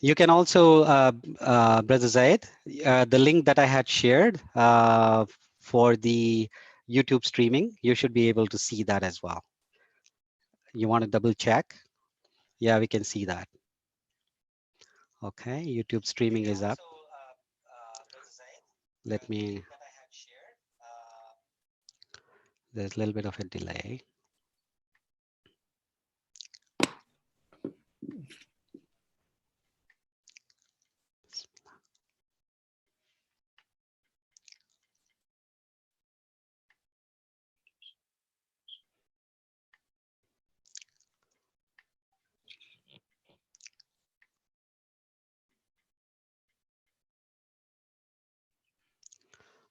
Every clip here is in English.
You can also, Brother Zaid, the link that I had shared for the YouTube streaming, you should be able to see that as well. You want to double check? Yeah, we can see that. Okay, YouTube streaming is up. Let me, there's a little bit of a delay.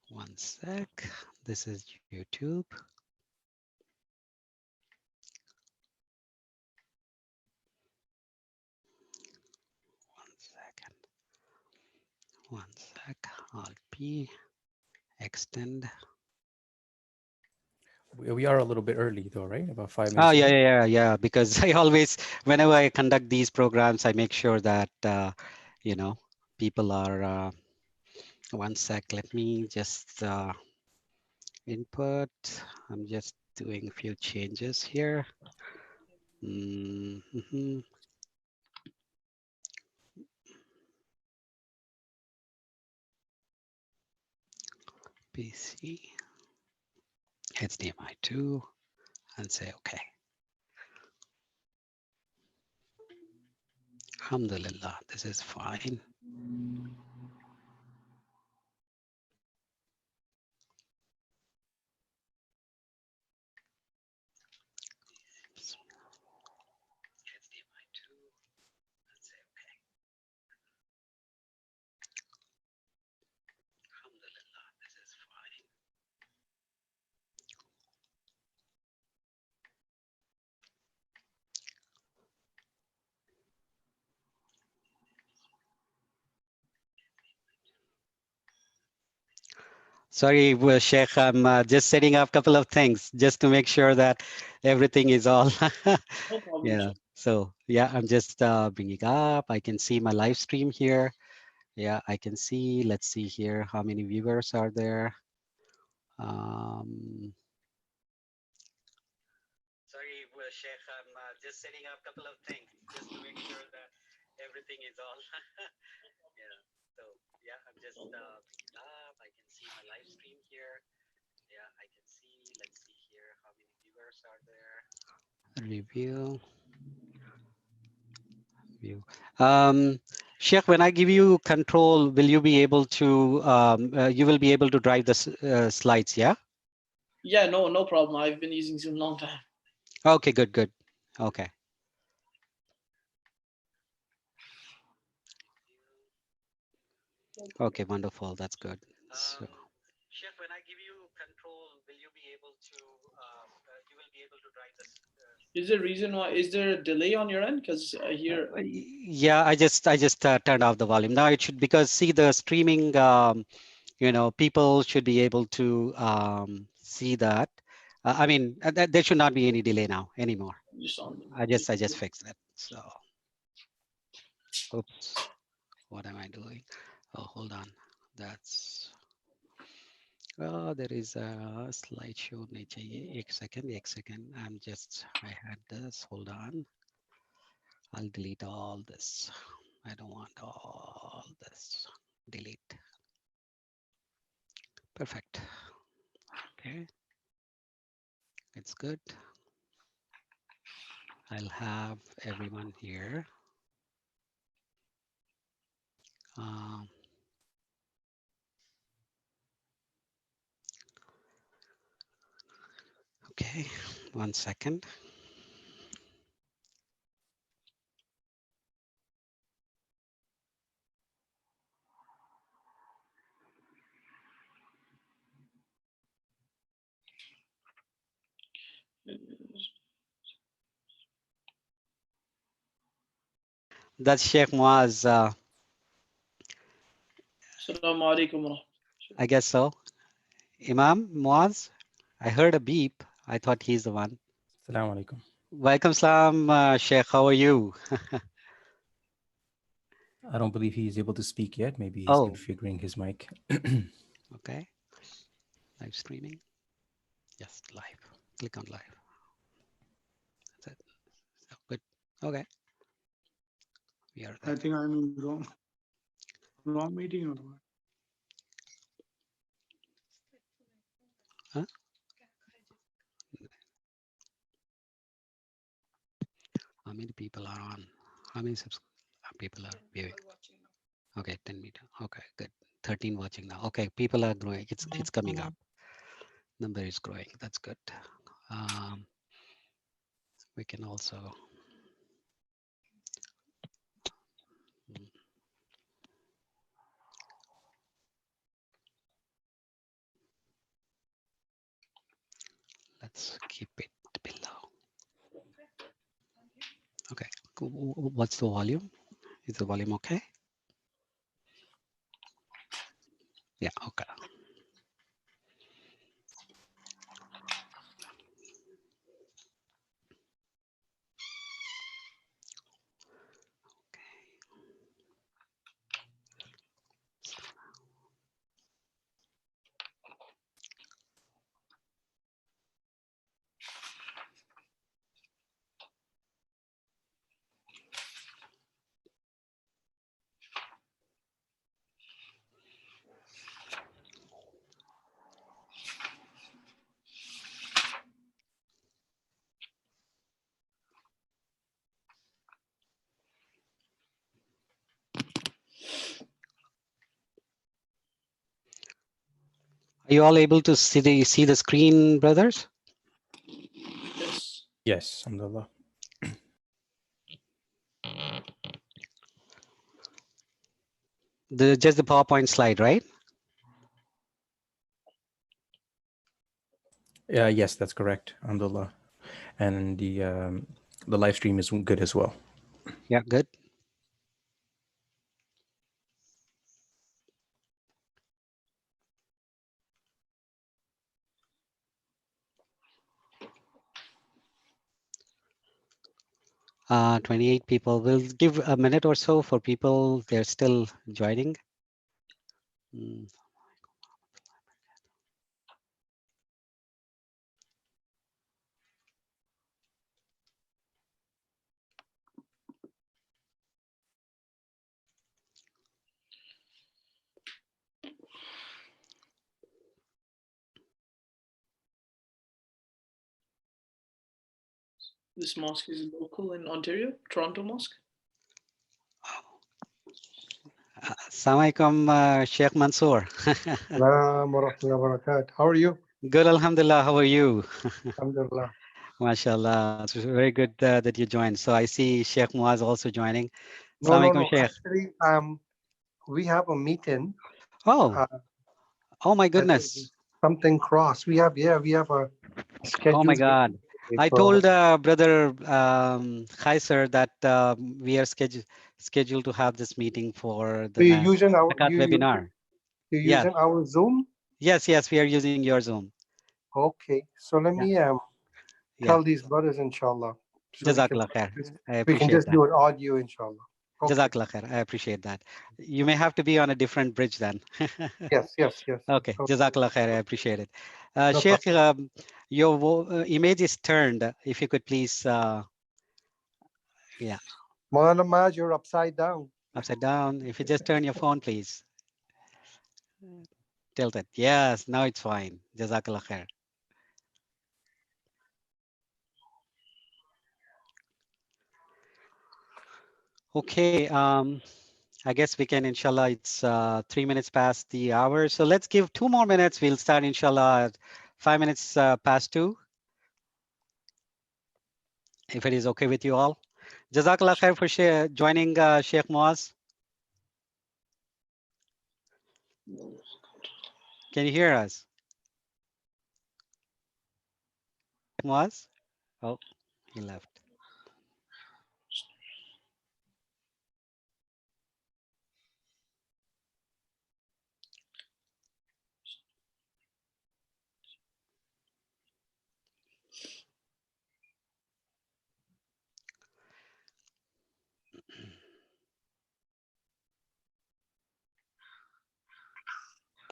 One sec, this is YouTube. One sec, Alt P, extend. We are a little bit early though, right? About 5 minutes. Oh, yeah. Because I always, whenever I conduct these programs, I make sure that, you know, people are, one sec, let me just input. I'm just doing a few changes here. PC, HDMI 2, and say okay. Alhamdulillah, this is fine. Sorry, Sheikh, I'm just setting up a couple of things just to make sure that everything is all. No problem. Yeah. So yeah, I'm just bringing up. I can see my live stream here. Yeah, I can see. Let's see here. How many viewers are there? Sorry, Sheikh, I'm just setting up a couple of things just to make sure that everything is all. Yeah. So yeah, I'm just bringing up. I can see my live stream here. Yeah, I can see. Let's see here. How many viewers are there? Review. View. Sheikh, when I give you control, will you be able to, you will be able to drive the slides, yeah? Yeah, no problem. I've been using Zoom a long time. Okay, good. Okay. Okay, wonderful. That's good. So, Sheikh, when I give you control, will you be able to, you will be able to drive this? Is there a reason why? Is there a delay on your end? Because I hear. Yeah, I just turned off the volume. Now it should, because see the streaming, you know, people should be able to see that. I mean, there should not be any delay now anymore. I just fixed it. So, oops, what am I doing? Oh, hold on. That's, oh, there is a slideshow. Ek second. I had this. Hold on. I'll delete all this. I don't want all this. Delete. Perfect. Okay. It's good. I'll have everyone here. Okay, 1 second. That's Sheikh Muaz. Assalamu-Alaikum. I guess so. Imam Muaz, I heard a beep. I thought he's the one. Assalamu-Alaikum. Welcome, Salam, Sheikh. How are you? I don't believe he is able to speak yet. Maybe he's Oh, configuring his mic. okay. Live streaming. Yes, live. Click on live. That's it. So good. Okay. We are there. I think I'm in wrong meeting or what? Huh? How many people are on? How many people are viewing? Okay, 10 meter. Okay, good. 13 watching now. Okay, people are growing. It's coming up. Number is growing. That's good. Um, we can also mm, let's keep it below. Okay. What's the volume? Is the volume okay? Yeah. Okay. Are you all able to see the screen, brothers? Yes. Yes, alhamdulillah. Just the PowerPoint slide, right? Yes, that's correct, alhamdulillah. And the live stream is good as well. Yeah, good. 28 people. We'll give a minute or so for people. They're still joining. Mm, This mosque is local in Ontario, Toronto Mosque. Assalamu-Alaikum, Sheikh Mansoor. Assalamu warahmatullahi wabarakatuh. How are you? Good, Alhamdulillah. How are you? Alhamdulillah. MashaAllah. It's very good that you joined. So I see Sheikh Muaz also joining. No. Assalamu-Alaikum, Sheikh. Actually, we have a meeting. Oh, Uh, my I think goodness. something crossed. We have a Oh my scheduled God. meeting. I So told brother Kaiser that we are scheduled to have this meeting for the you're using our Zakat webinar. you're Yes, using our Zoom. yes, we are using your Zoom. Okay. So let Yeah, me yeah. tell these brothers, inshallah, so Jazakallah khair. I we can appreciate just that. do it audio, inshallah. Okay. Jazakallah khair. I appreciate that. You may have to be on a different bridge then. Yes. Okay, Okay. Jazakallah khair. I appreciate it. No Sheikh, problem. your image is turned. If you could please, yeah, Maulana Maj, you're upside down. upside down. If you just turn your phone, please. Tilt it. Yes, now it's fine. Jazakallah khair. Okay, I guess we can, inshallah, it's 3 minutes past the hour. So let's give 2 more minutes. We'll start, inshallah, at 5 minutes past 2, if it is okay with you all. Jazakallah khair for joining Sheikh Muaz. Can you hear us? Muaz? Oh, he left.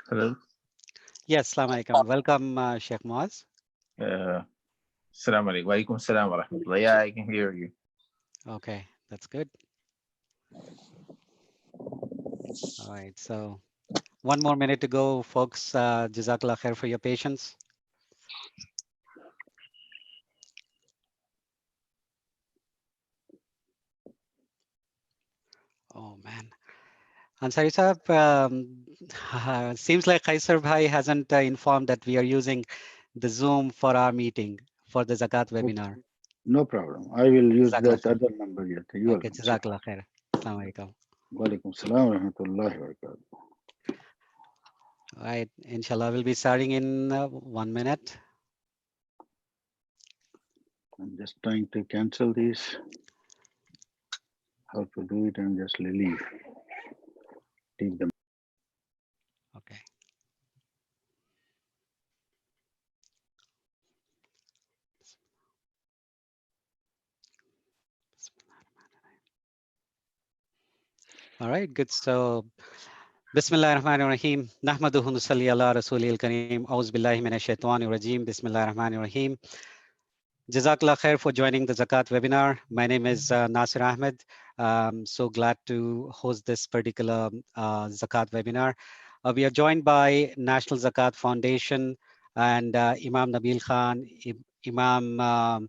Hello. Yes, Assalamu-Alaikum. Welcome, Sheikh Moaz. Assalamu-Alaikum. Walaikum salam wa rahmatullah. Yeah, I can hear you. Okay, that's good. All right, so one more minute to go, folks. Jazakallah khair for your patience. Oh man, Ansari Saab, seems like Kaiser Bhai hasn't informed that we are using the Zoom for our meeting for the Zakat webinar. No problem. I will use Jazakallah that khair. other number. Yes. You are Okay, welcome, sir. Jazakallah khair. Assalamu-Alaikum. Walaikum salam wa rahmatullahi wa barakatuh. All right, inshallah, we'll be starting in 1 minute. I'm just trying to cancel this. How to do it and just leave. Leave them. Okay. All right, good. So, Bismillah ar-Rahman ar-Rahim. Nahmaduhu nusalli ala Rasulil Kareem. Auz billahi minash shaitanir rajim. Bismillah ar-Rahman ar-Rahim. Jazakallah khair for joining the Zakat webinar. My name is Nasir Ahmed. So glad to host this particular Zakat webinar. We are joined by National Zakat Foundation and Imam Nabil Khan, Imam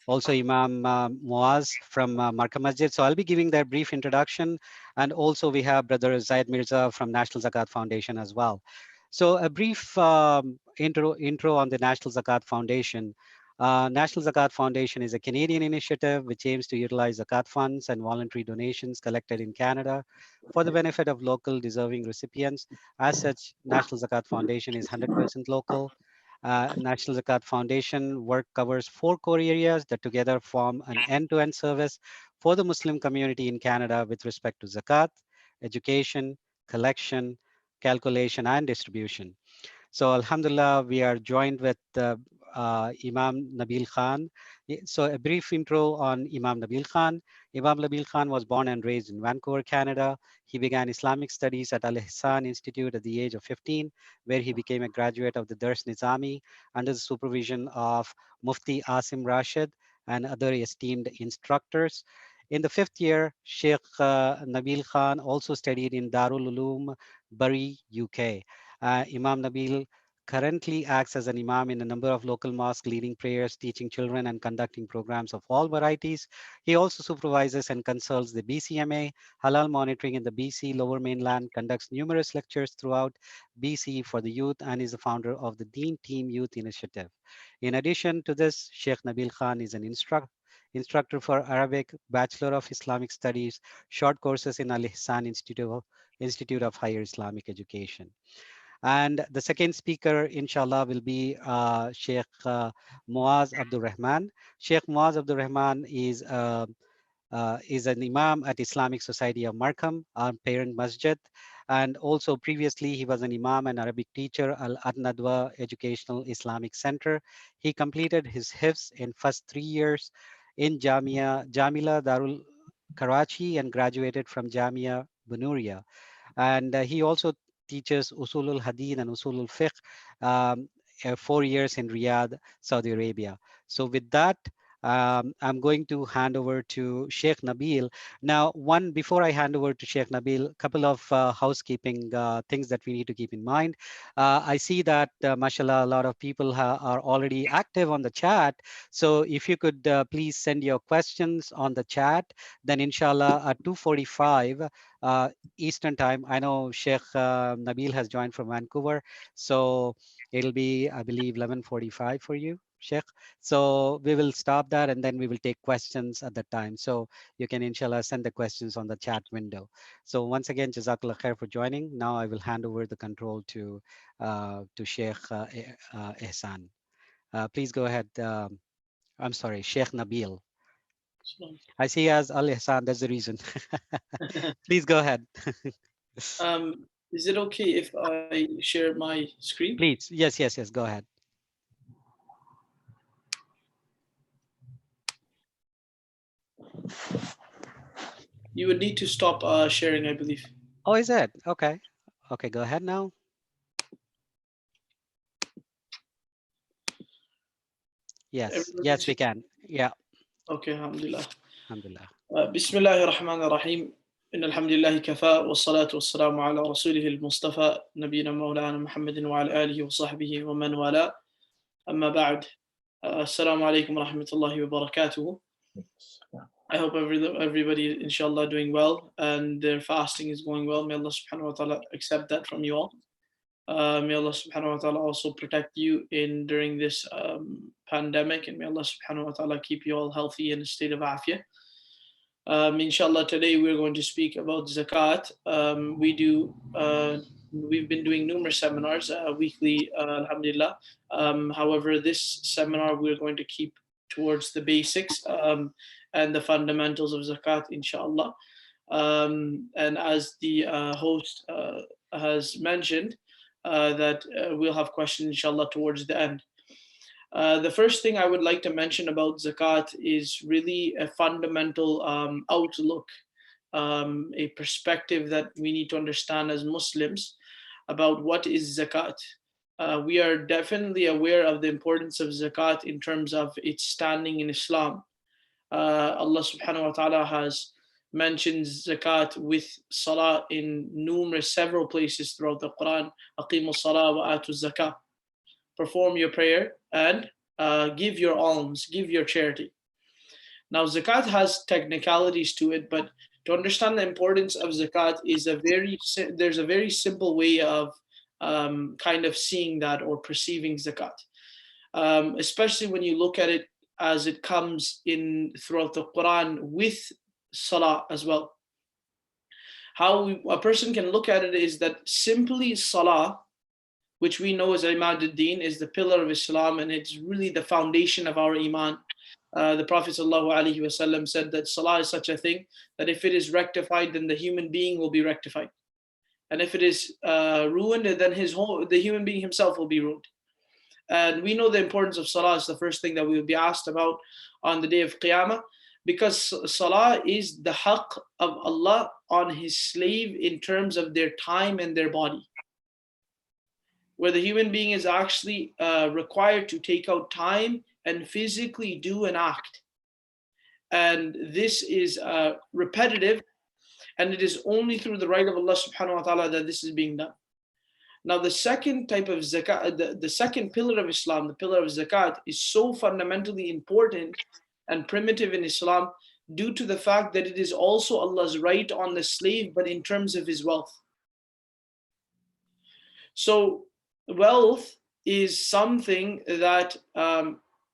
also Imam Muaz from Marka Masjid. So I'll be giving their brief introduction. And also we have Brother Zaid Mirza from National Zakat Foundation as well. So a brief intro on the National Zakat Foundation. National Zakat Foundation is a Canadian initiative which aims to utilize Zakat funds and voluntary donations collected in Canada for the benefit of local deserving recipients. As such, National Zakat Foundation is 100% local. National Zakat Foundation work covers 4 core areas that together form an end-to-end service for the Muslim community in Canada with respect to Zakat, education, collection, calculation, and distribution. So Alhamdulillah, we are joined with Imam Nabil Khan. So a brief intro on Imam Nabil Khan. Imam Nabil Khan was born and raised in Vancouver, Canada. He began Islamic studies at Al-Ihsan Institute at the age of 15, where he became a graduate of the Dars Nizami under the supervision of Mufti Asim Rashid and other esteemed instructors. In the 5th year, Sheikh Nabil Khan also studied in Darul Uloom, Bury, UK. Imam Nabil currently acts as an imam in a number of local mosques, leading prayers, teaching children, and conducting programs of all varieties. He also supervises and consults the BCMA, halal monitoring in the BC Lower Mainland, conducts numerous lectures throughout BC for the youth, and is the founder of the Deen Team Youth Initiative. In addition to this, Sheikh Nabil Khan is an instructor for Arabic, Bachelor of Islamic Studies, short courses in Al Ihsan Institute of Higher Islamic Education. And the second speaker, inshallah, will be Sheikh Muaz Abdul Rahman. Sheikh Muaz Abdul Rahman is an imam at Islamic Society of Markham, our parent masjid. And also previously, he was an imam and Arabic teacher at Al-Nadwa Educational Islamic Center. He completed his hifz in first 3 years in Jamila Darul Karachi and graduated from Jamia Bunuria. And he also teaches Usulul Hadith and Usulul Fiqh 4 years in Riyadh, Saudi Arabia. So with that, I'm going to hand over to Sheikh Nabil. Now, before I hand over to Sheikh Nabil, a couple of housekeeping things that we need to keep in mind. I see that, mashallah, a lot of people are already active on the chat. So if you could please send your questions on the chat, then inshallah at 2:45 Eastern time. I know Sheikh Nabil has joined from Vancouver, so it'll be, I believe, 11:45 for you, Sheikh. So we will stop that and then we will take questions at that time. So you can inshallah send the questions on the chat window. So once again, Jazakallah khair for joining. Now I will hand over the control to Sheikh Ihsan. Please go ahead. I'm sorry, Sheikh Nabil. I see as Al Ihsan, that's the reason. Please go ahead. Is it okay if I share my screen? Please, yes, go ahead. You would need to stop sharing, I believe. Oh, is it? Okay. Okay, go ahead now. Yes, Everybody yes, we see? can. Yeah, Okay, alhamdulillah. alhamdulillah. بسم الله الرحمن الرحيم إن الحمد لله كفى والصلاة والسلام على رسوله المصطفى نبينا مولانا محمد وعلى آله وصحبه ومن والاه أما بعد السلام عليكم ورحمة الله وبركاته. I hope everybody inshallah doing well and their fasting is going well. May Allah subhanahu wa ta'ala accept that from you all. May Allah subhanahu wa ta'ala also protect you during this pandemic, and may Allah subhanahu wa ta'ala keep you all healthy in a state of afiyah. Inshallah, today we're going to speak about zakat. We've been doing numerous seminars weekly, alhamdulillah. However, this seminar we're going to keep towards the basics and the fundamentals of zakat, inshallah. And as the host has mentioned, that we'll have questions, inshallah, towards the end. The first thing I would like to mention about zakat is really a fundamental outlook, a perspective that we need to understand as Muslims about what is zakat. We are definitely aware of the importance of zakat in terms of its standing in Islam. Allah subhanahu wa ta'ala has mentioned zakat with salah in several places throughout the Quran. Aqimu salah wa atu zakah. Perform your prayer and give your alms, give your charity. Now, zakat has technicalities to it, but to understand the importance of zakat there's a very simple way of kind of seeing that or perceiving zakat, especially when you look at it as it comes in throughout the Quran with salah as well. How a person can look at it is that simply salah, which we know as Imad al-Din, is the pillar of Islam, and it's really the foundation of our Iman. The Prophet ﷺ said that salah is such a thing that if it is rectified, then the human being will be rectified. And if it is ruined, then the human being himself will be ruined. And we know the importance of salah is the first thing that we will be asked about on the day of Qiyamah, because salah is the haqq of Allah on his slave in terms of their time and their body, where the human being is actually required to take out time and physically do an act. And this is repetitive, and it is only through the right of Allah subhanahu wa ta'ala that this is being done. Now, the second type of zakat, the second pillar of Islam, the pillar of zakat, is so fundamentally important and primitive in Islam due to the fact that it is also Allah's right on the slave, but in terms of his wealth. So wealth is something that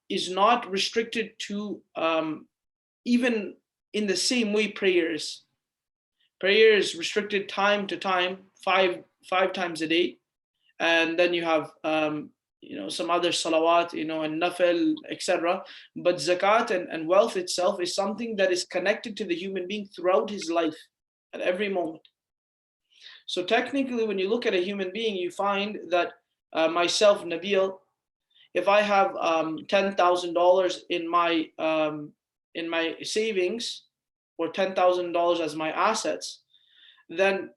is not restricted to even in the same way prayers. Prayer is restricted time to time, five times a day. And then you have some other salawat, and nafil, etc. But zakat and wealth itself is something that is connected to the human being throughout his life at every moment. So technically, when you look at a human being, you find that myself, Nabil, if I have $10,000 in my savings, or $10,000 as my assets, then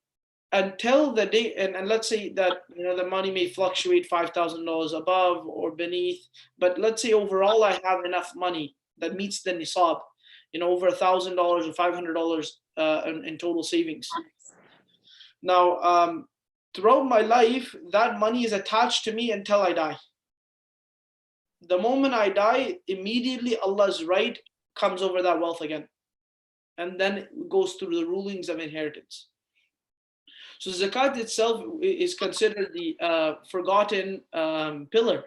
until the day, and let's say that the money may fluctuate $5,000 above or beneath, but let's say overall I have enough money that meets the nisab, over $1,000 or $500 in total savings. Now, throughout my life, that money is attached to me until I die. The moment I die, immediately Allah's right comes over that wealth again, and then it goes through the rulings of inheritance. So zakat itself is considered the forgotten pillar.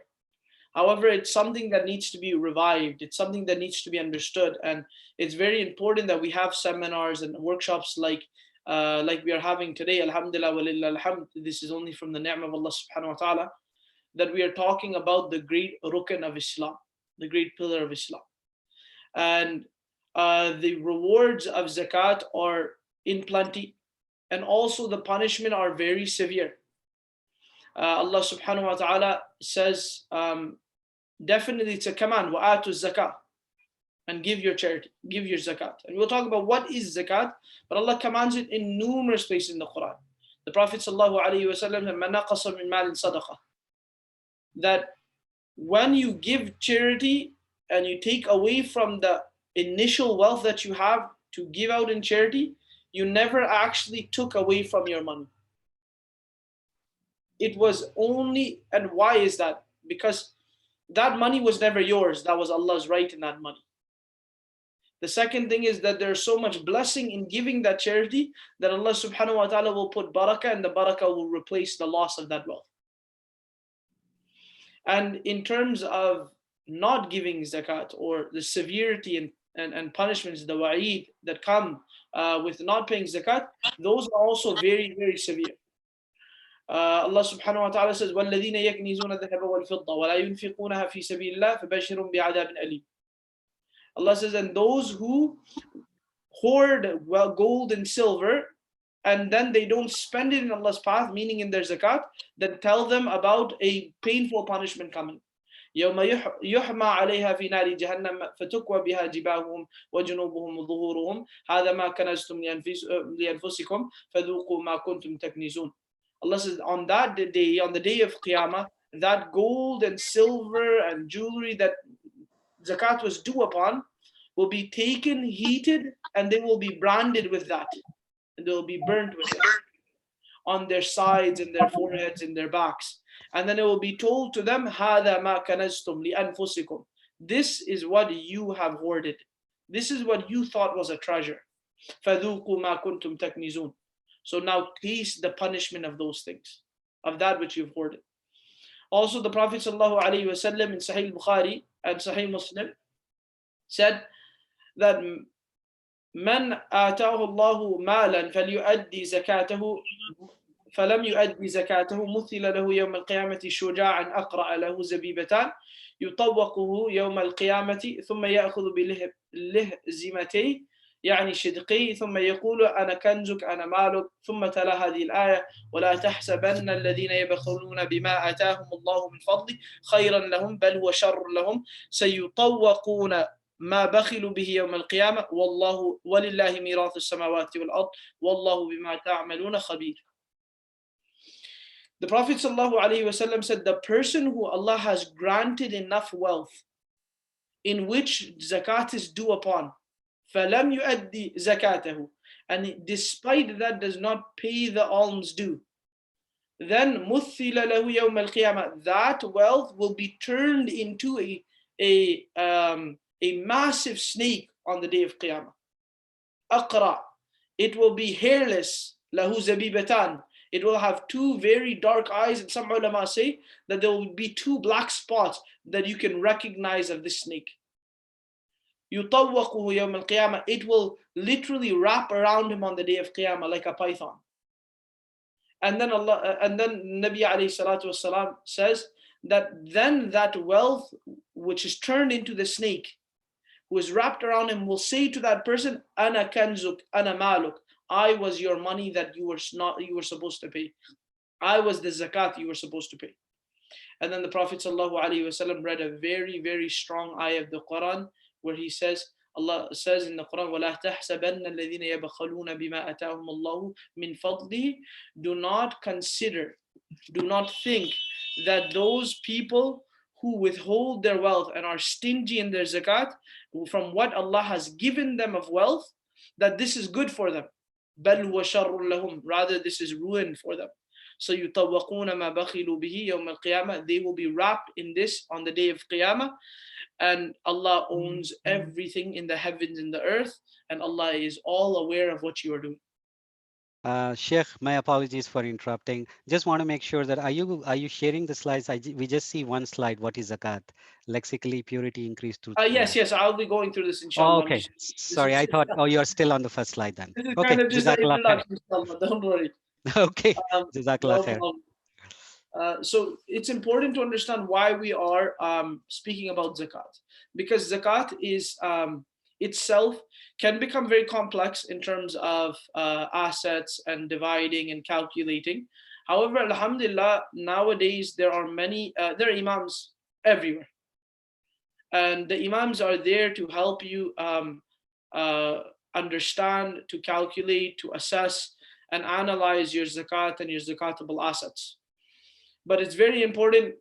However, it's something that needs to be revived. It's something that needs to be understood, and it's very important that we have seminars and workshops like we are having today. Alhamdulillah walillah alhamd. This is only from the ni'mah of Allah subhanahu wa ta'ala, that we are talking about the great rukn of Islam, the great pillar of Islam. And the rewards of zakat are in plenty, and also the punishment are very severe. Allah subhanahu wa ta'ala says, definitely it's a command, wa'atu zakah, and give your charity, give your zakat. And we'll talk about what is zakat, but Allah commands it in numerous places in the Quran. The Prophet sallallahu alaihi wasallam said, "Man naqasa min malin sadaqah," that when you give charity, and you take away from the initial wealth that you have to give out in charity, you never actually took away from your money. It was only, and why is that? Because that money was never yours. That was Allah's right in that money. The second thing is that there's so much blessing in giving that charity that Allah subhanahu wa ta'ala will put barakah, and the barakah will replace the loss of that wealth. And in terms of not giving zakat, or the severity and punishments, the wa'id that come with not paying zakat, those are also very, very severe. Allah subhanahu wa ta'ala says, وَالَّذِينَ يَكْنِزُونَ الذَّهَبَ وَالْفِضَّةَ وَلَا يُنْفِقُونَها فِي سَبِيلِ اللَّهِ فَبَشِّرْهُم بِعَذَابٍ أَلِيمٍ. Allah says, and those who hoard gold and silver, and then they don't spend it in Allah's path, meaning in their zakat, then tell them about a painful punishment coming. يوم يحمى عليها في نار جهنم فتكوى بها جباههم وجنوبهم وظهورهم هذا ما كنزتم لأنفسكم فذوقوا ما كنتم تكنزون. Allah says, on that day, on the day of Qiyamah, that gold and silver and jewelry that zakat was due upon will be taken, heated, and they will be branded with that. And they will be burnt with it on their sides, and their foreheads, and their backs. And then it will be told to them, هَذَا مَا كَنَزْتُمْ لِأَنفُسِكُمْ. This is what you have hoarded. This is what you thought was a treasure. فَذُوقُوا مَا كُنْتُمْ تَكْنِزُونَ. So now taste the punishment of those things, of that which you've hoarded. Also, the Prophet ﷺ in Sahih Bukhari and Sahih Muslim said that من آتاه الله مالا فليؤدي زكاته فلم يؤدي زكاته مثل له يوم القيامة شجاعا أقرأ له زبيبتان يطوقه يوم القيامة ثم يأخذ بلهزمتيه يعني شدقي ثم يقول أنا كنزك أنا مالك ثم تلا هذه الآية ولا تحسبن الذين يبخلون بما آتاهم الله من فضله خيرا لهم بل هو شر لهم سيطوقون ما بخلوا به يوم القيامة والله ولله ميراث السماوات والأرض والله بما تعملون خبير. The Prophet ﷺ said, the person who Allah has granted enough wealth in which zakat is due upon, فَلَمْ يُؤَدِّي زَكَاتَهُ, and despite that does not pay the alms due, then مُثِّلَ لَهُ يَوْمَ الْقِيَامَةِ, that wealth will be turned into a massive snake on the day of Qiyamah. أقرأ, it will be hairless, له زبيبتان, it will have two very dark eyes, and some ulama say that there will be two black spots that you can recognize of this snake. يطوقه يوم القيامة, it will literally wrap around him on the day of Qiyamah like a python. And then Nabi alayhi salatu wasalam says that then that wealth which is turned into the snake, who is wrapped around him, will say to that person, Ana kanzuk, ana maluk, I was your money that you were supposed to pay. I was the zakat you were supposed to pay. And then the Prophet ﷺ read a very, very strong ayah of the Quran where he says, Allah says in the Quran, وَلَا تَحْسَبَنَّ الَّذِينَ يَبْخَلُونَ بِمَا أَتَاهُمُ اللَّهُ مِنْ فَضْلِهِ, do not think that those people who withhold their wealth and are stingy in their zakat from what Allah has given them of wealth, that this is good for them. بَلْ وَشَرٌ لَهُمْ, rather this is ruin for them. So يُطَوَّقُونَ مَا بَخِلُوا بِهِ يَوْمَ الْقِيَامَةِ, they will be wrapped in this on the day of Qiyamah. And Allah owns everything in the heavens and the earth, and Allah is all aware of what you are doing. Sheikh, my apologies for interrupting. Just want to make sure that are you sharing the slides? We just see one slide. What is zakat? Lexically, purity increased to. Yes, I'll be going through this inshallah. Oh, okay. Sorry, I thought. Oh, you're still on the first slide then. This is Okay. kind of just an Jazakallah khair. introduction, inshallah. Don't worry. Okay. No Jazakallah khair. problem. So it's important to understand why we are speaking about zakat, because zakat is itself can become very complex in terms of assets and dividing and calculating. However, alhamdulillah, nowadays there are there are imams everywhere, and the imams are there to help you understand, to calculate, to assess and analyze your zakat and your zakatable assets. But it's very important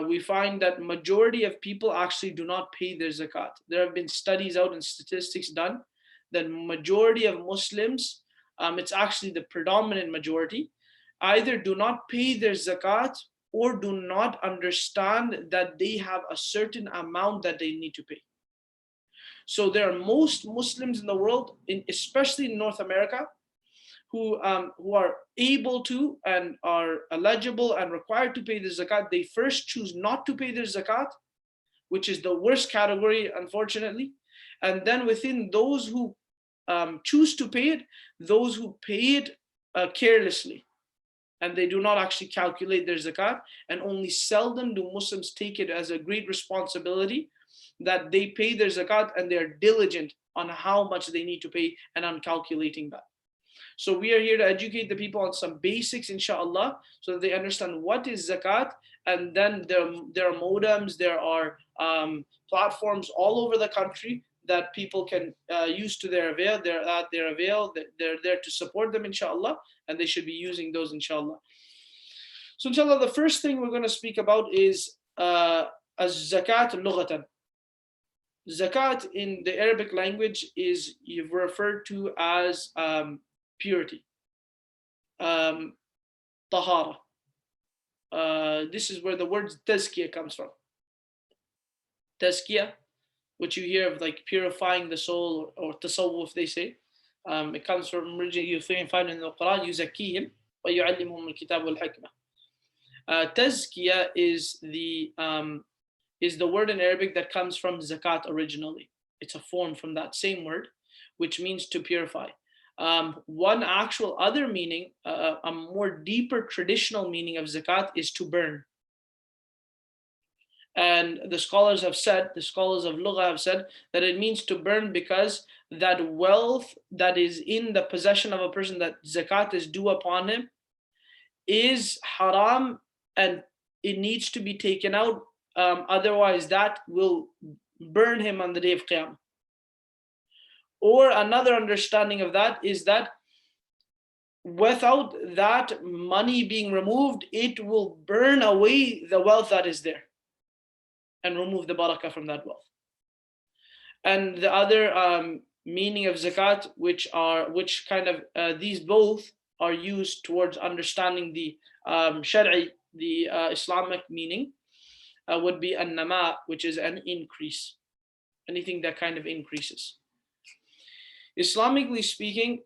we find that majority of people actually do not pay their zakat. There have been studies out and statistics done that majority of Muslims, it's actually the predominant majority, either do not pay their zakat or do not understand that they have a certain amount that they need to pay. So there are most Muslims in the world, especially in North America, who are able to and are eligible and required to pay the zakat. They first choose not to pay their zakat, which is the worst category, unfortunately. And then within those who choose to pay it, those who pay it carelessly, and they do not actually calculate their zakat, and only seldom do Muslims take it as a great responsibility that they pay their zakat and they're diligent on how much they need to pay and on calculating that. So we are here to educate the people on some basics, inshallah, so that they understand what is zakat. And then there are modems, there are platforms all over the country that people can use to their avail. They're at their avail. They're there to support them, inshallah, and they should be using those, inshallah. So, inshallah, the first thing we're going to speak about is az-zakat lughatan. Zakat in the Arabic language is referred to as purity, tahara. This is where the word tazkiyah comes from. Tazkiyah, which you hear of like purifying the soul, or tasawwuf, they say. It comes from originally, you find in the Quran, yuzakkihim wa yu'allimuhum al-kitab wal-hikmah. Tazkiyah is the word in Arabic that comes from zakat originally. It's a form from that same word, which means to purify. One actual other meaning, a more deeper traditional meaning of zakat is to burn. And the scholars of Lugha have said that it means to burn because that wealth that is in the possession of a person that zakat is due upon him is haram, and it needs to be taken out. Otherwise, that will burn him on the day of Qiyamah. Or another understanding of that is that without that money being removed, it will burn away the wealth that is there and remove the barakah from that wealth. And the other meaning of zakat, these both are used towards understanding the shari'i, the Islamic meaning, would be an-nama, which is an increase, anything that kind of increases. Islamically speaking,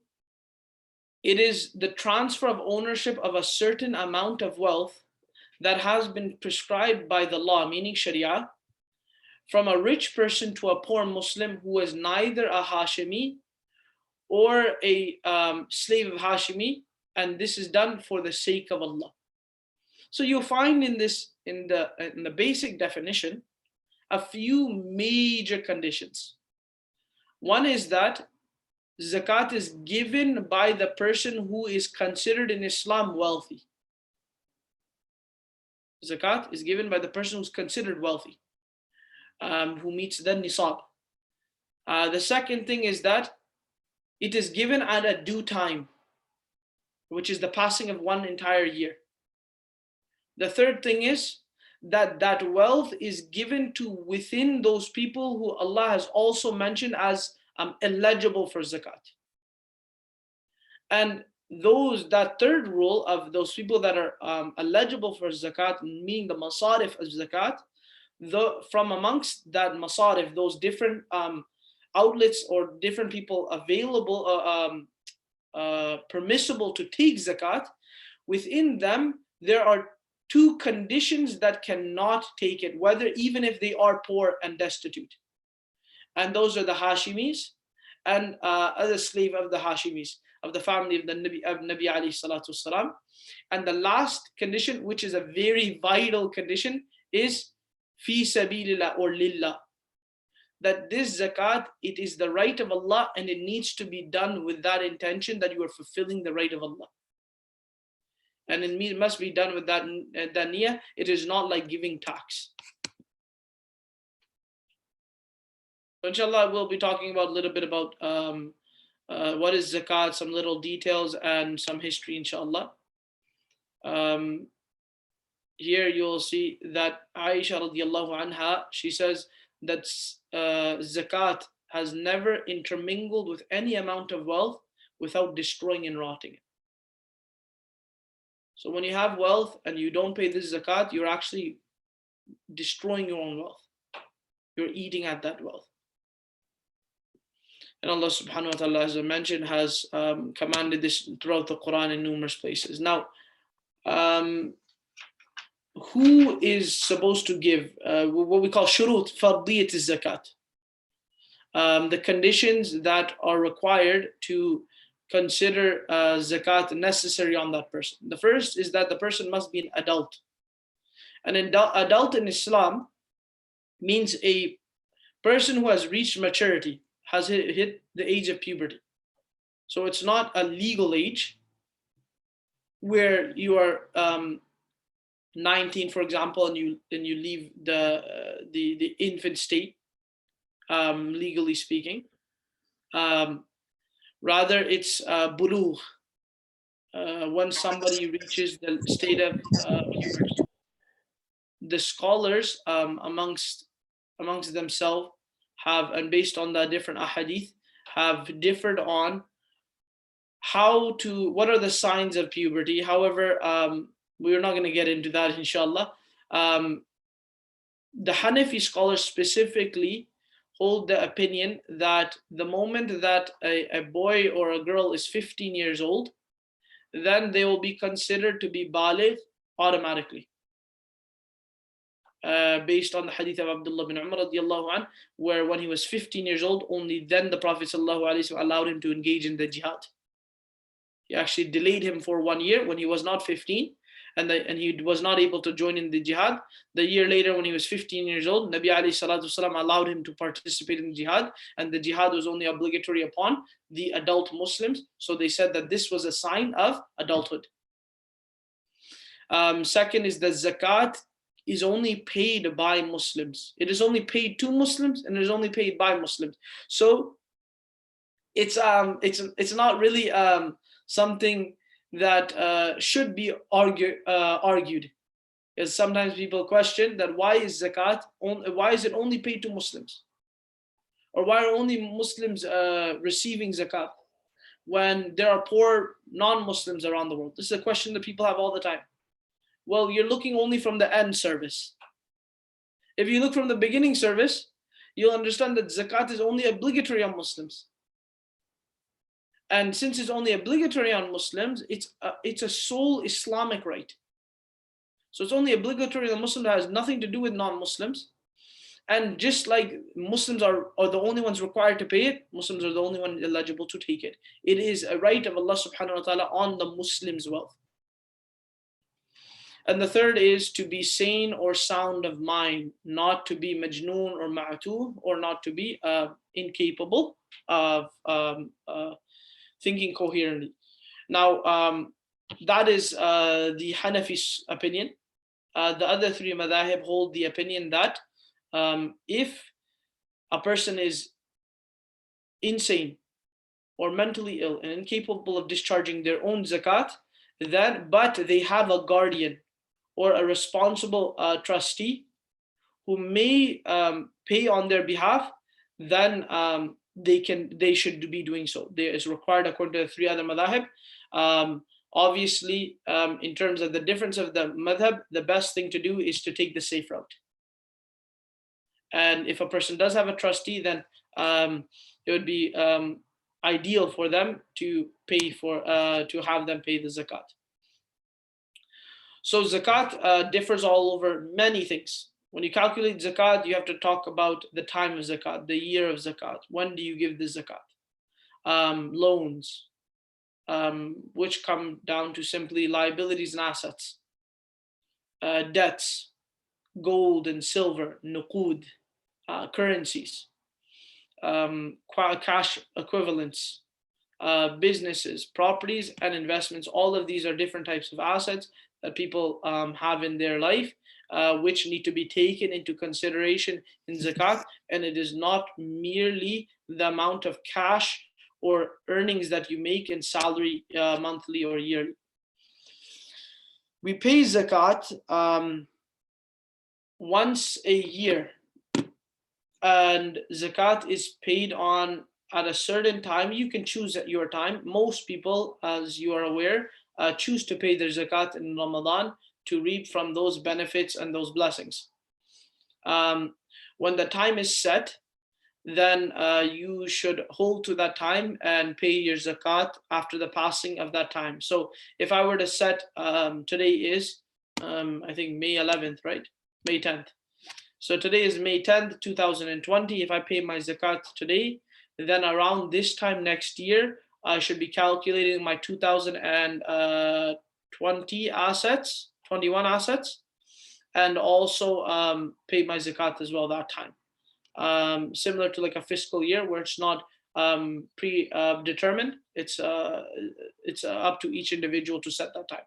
it is the transfer of ownership of a certain amount of wealth that has been prescribed by the law, meaning Sharia, from a rich person to a poor Muslim who is neither a Hashimi or a slave of Hashimi, and this is done for the sake of Allah. So you'll find in the basic definition a few major conditions. One is that zakat is given by the person who is considered in Islam wealthy. Zakat is given by the person who's considered wealthy, who meets the nisab. The second thing is that it is given at a due time, which is the passing of one entire year. The third thing is that that wealth is given to within those people who Allah has also mentioned as eligible for zakat. And that third rule of those people that are eligible for zakat, meaning the masarif of zakat, from amongst that masarif, those different outlets or different people available, permissible to take zakat, within them there are two conditions that cannot take it, even if they are poor and destitute. And those are the Hashimis and other slave of the Hashimis, of the family of the Nabi alayhi salatu wasalam. And the last condition, which is a very vital condition, is fi sabilillah, or lillah. That this zakat, it is the right of Allah, and it needs to be done with that intention that you are fulfilling the right of Allah. And it must be done with that niyyah. It is not like giving tax. So inshallah, we'll be talking about a little bit about what is zakat, some little details and some history, inshallah. here you'll see that Aisha radiallahu anha, she says that zakat has never intermingled with any amount of wealth without destroying and rotting it. So when you have wealth and you don't pay this zakat, you're actually destroying your own wealth. You're eating at that wealth. And Allah subhanahu wa ta'ala, as I mentioned, has commanded this throughout the Quran in numerous places. Now, who is supposed to give what we call shurut fardiyat zakat? The conditions that are required to consider zakat necessary on that person. The first is that the person must be an adult. An adult in Islam means a person who has reached maturity, has hit the age of puberty. So it's not a legal age where you are 19, for example, and you leave the infant state, legally speaking. Rather, it's bulugh, when somebody reaches the state of puberty. The scholars amongst themselves have, and based on the different ahadith, have differed on what are the signs of puberty. However, we're not going to get into that, inshallah. The Hanafi scholars specifically hold the opinion that the moment that a boy or a girl is 15 years old, then they will be considered to be baligh automatically. Based on the hadith of Abdullah bin Umar radiallahu anh, where when he was 15 years old, only then the Prophet sallallahu alaihi wasallam allowed him to engage in the jihad. He actually delayed him for 1 year when he was not 15, and he was not able to join in the jihad. The year later, when he was 15 years old, Nabi alayhi salatu wasalam allowed him to participate in the jihad, and the jihad was only obligatory upon the adult Muslims. So they said that this was a sign of adulthood. Second is that zakat is only paid by Muslims. It is only paid to Muslims, and it is only paid by Muslims. So it's not really something that should be argued. Because sometimes people question that why is it only paid to Muslims, or why are only Muslims receiving zakat when there are poor non-Muslims around the world? This is a question that people have all the time. Well, you're looking only from the end service. If you look from the beginning service, you'll understand that zakat is only obligatory on Muslims. And since it's only obligatory on Muslims, it's a sole Islamic right. So it's only obligatory on Muslims, that has nothing to do with non-Muslims. And just like Muslims are the only ones required to pay it, Muslims are the only ones eligible to take it. It is a right of Allah subhanahu wa ta'ala on the Muslims' wealth. And the third is to be sane or sound of mind, not to be majnoon or ma'atooh, or not to be incapable of thinking coherently. Now, that is the Hanafi's opinion. The other three madhahib hold the opinion that if a person is insane or mentally ill and incapable of discharging their own zakat, but they have a guardian or a responsible trustee who may pay on their behalf, then they should be doing so. There is required according to the three other madhahib. Obviously, in terms of the difference of the madhab, the best thing to do is to take the safe route. And if a person does have a trustee, then it would be ideal for them to have them pay the zakat. So zakat differs all over many things. When you calculate zakat, you have to talk about the time of zakat, the year of zakat. When do you give the zakat? Loans, which come down to simply liabilities and assets. Debts, gold and silver, nuqud, currencies, cash equivalents, businesses, properties, and investments. All of these are different types of assets that people have in their life, which need to be taken into consideration in zakat. And it is not merely the amount of cash or earnings that you make in salary monthly or yearly. We pay zakat once a year, and zakat is paid on at a certain time. You can choose at your time. Most people, as you are aware, choose to pay their zakat in Ramadan to reap from those benefits and those blessings. When the time is set, then you should hold to that time and pay your zakat after the passing of that time. So if I were to set, today is, I think May 11th, right? May 10th. So today is May 10th, 2020. If I pay my zakat today, then around this time next year, I should be calculating my 2020 assets, 21 assets, and also pay my zakat as well that time. Similar to like a fiscal year where it's not predetermined. It's up to each individual to set that time.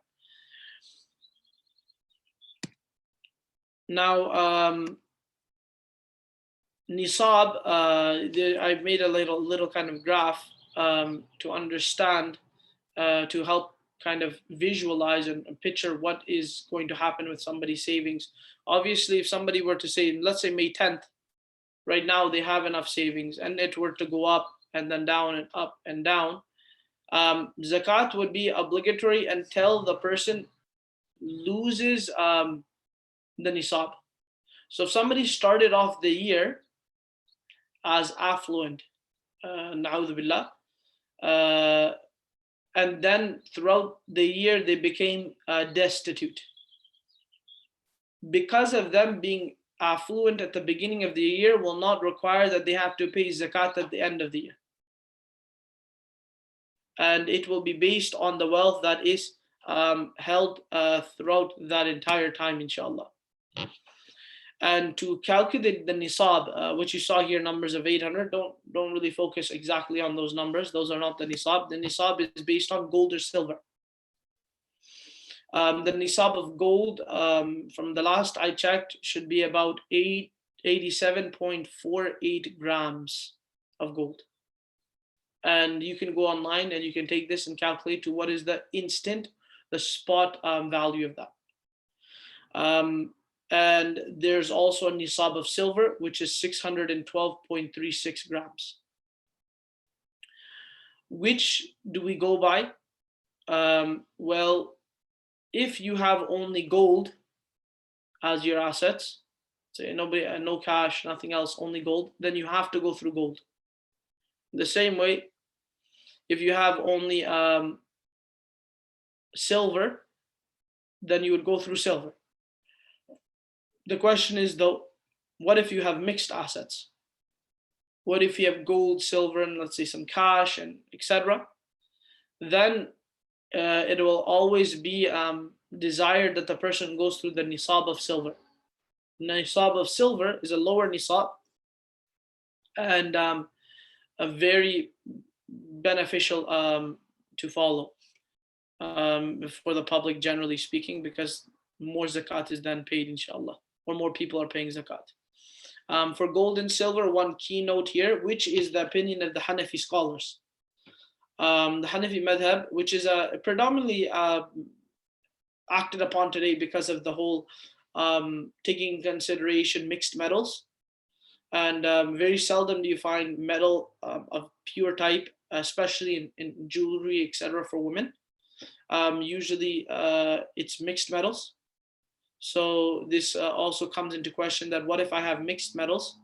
Now, nisab, I've made a little kind of graph to understand, to help kind of visualize and picture what is going to happen with somebody's savings. Obviously, if somebody were to say, let's say May 10th, right now they have enough savings, and it were to go up and then down and up and down, zakat would be obligatory until the person loses the nisab. So if somebody started off the year as affluent, na'udhu billah, and then throughout the year they became destitute. Because of them being affluent at the beginning of the year will not require that they have to pay zakat at the end of the year. And it will be based on the wealth that is held throughout that entire time, inshallah. And to calculate the nisab, which you saw here, numbers of 800, don't really focus exactly on those numbers. Those are not the nisab. The nisab is based on gold or silver. The nisab of gold, from the last I checked, should be about 87.48 grams of gold. And you can go online and you can take this and calculate to what is the spot value of that. And there's also a nisab of silver, which is 612.36 grams. Which do we go by? Well, if you have only gold as your assets, say no cash, nothing else, only gold, then you have to go through gold. The same way, if you have only silver, then you would go through silver. The question is though, what if you have mixed assets? What if you have gold, silver, and let's say some cash and etc.? Then it will always be desired that the person goes through the nisab of silver. Nisab of silver is a lower nisab and a very beneficial to follow for the public, generally speaking, because more zakat is then paid, inshallah, or more people are paying zakat. For gold and silver, one keynote here, which is the opinion of the Hanafi scholars. The Hanafi madhab, which is predominantly acted upon today because of the whole taking in consideration mixed metals. And very seldom do you find metal of pure type, especially in jewelry, etc. for women. Usually it's mixed metals. So this also comes into question that what if I have mixed metals?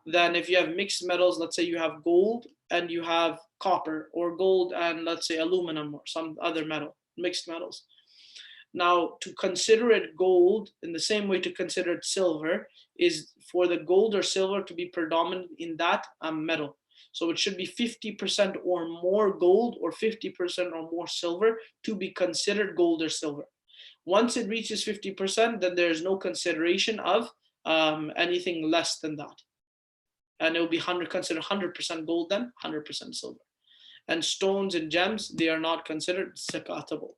Then if you have mixed metals, let's say you have gold and you have copper, or gold and let's say aluminum or some other metal, mixed metals. Now, to consider it gold in the same way to consider it silver is for the gold or silver to be predominant in that metal. So it should be 50% or more gold or 50% or more silver to be considered gold or silver. Once it reaches 50%, then there's no consideration of anything less than that. And it will be considered 100% gold then, 100% silver. And stones and gems, they are not considered zakatable.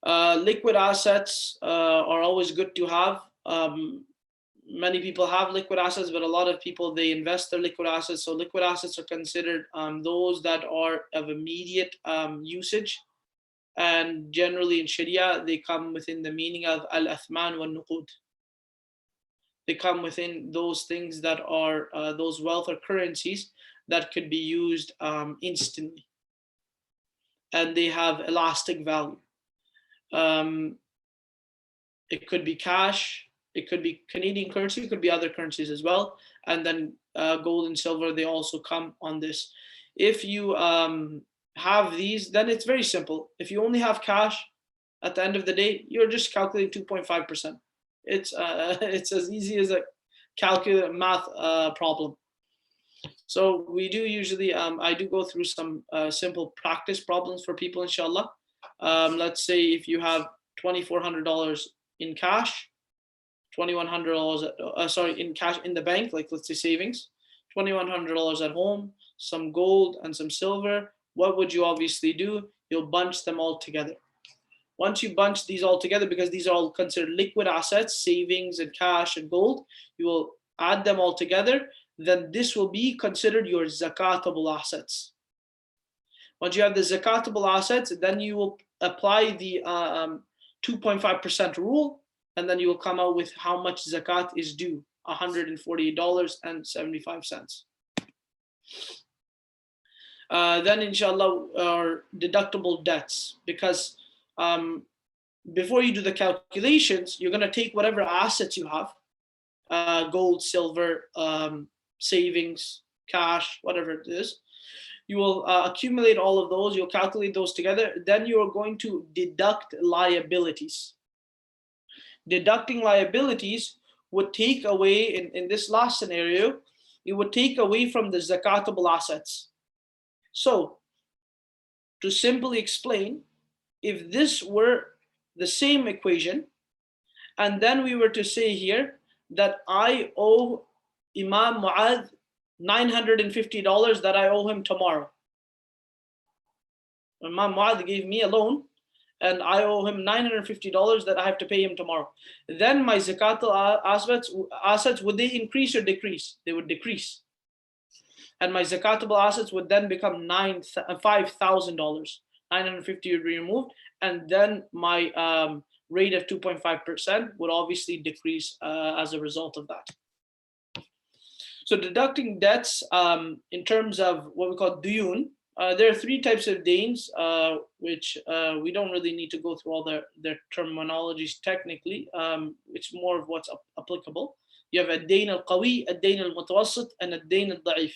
Liquid assets are always good to have. Many people have liquid assets, but a lot of people, they invest their liquid assets. So liquid assets are considered those that are of immediate usage. And generally in Sharia, they come within the meaning of al-athman wal-nuqud. They come within those things that are those wealth or currencies that could be used instantly. And they have elastic value. It could be cash, it could be Canadian currency, it could be other currencies as well. And then gold and silver, they also come on this. If you have these, then it's very simple. If you only have cash, at the end of the day, you're just calculating 2.5%. It's as easy as a calculate math problem. So we do usually, I do go through some simple practice problems for people, inshallah. Let's say if you have $2,400 in cash, $2,100, in cash in the bank, like let's say savings, $2,100 at home, some gold and some silver, what would you obviously do? You'll bunch them all together. Once you bunch these all together, because these are all considered liquid assets, savings and cash and gold, you will add them all together, then this will be considered your zakatable assets. Once you have the zakatable assets, then you will apply the 2.5% rule, and then you will come out with how much zakat is due, $148.75. Then inshallah, our deductible debts, because before you do the calculations, you're going to take whatever assets you have, gold, silver, savings, cash, whatever it is. You will accumulate all of those, you'll calculate those together, then you are going to deduct liabilities. Deducting liabilities would take away, in this last scenario, it would take away from the zakatable assets. So, to simply explain, if this were the same equation, and then we were to say here that I owe Imam Mu'adh $950 that I owe him tomorrow. Imam Mu'adh gave me a loan, and I owe him $950 that I have to pay him tomorrow. Then my zakatul assets, would they increase or decrease? They would decrease. And my zakatable assets would then become $5,000. 950 would be removed, and then my rate of 2.5% would obviously decrease as a result of that. So deducting debts in terms of what we call duyun, there are three types of dains, which we don't really need to go through all their terminologies technically. It's more of what's applicable. You have a dain al-qawi, a dain al-mutawassit, and a dain al-da'if.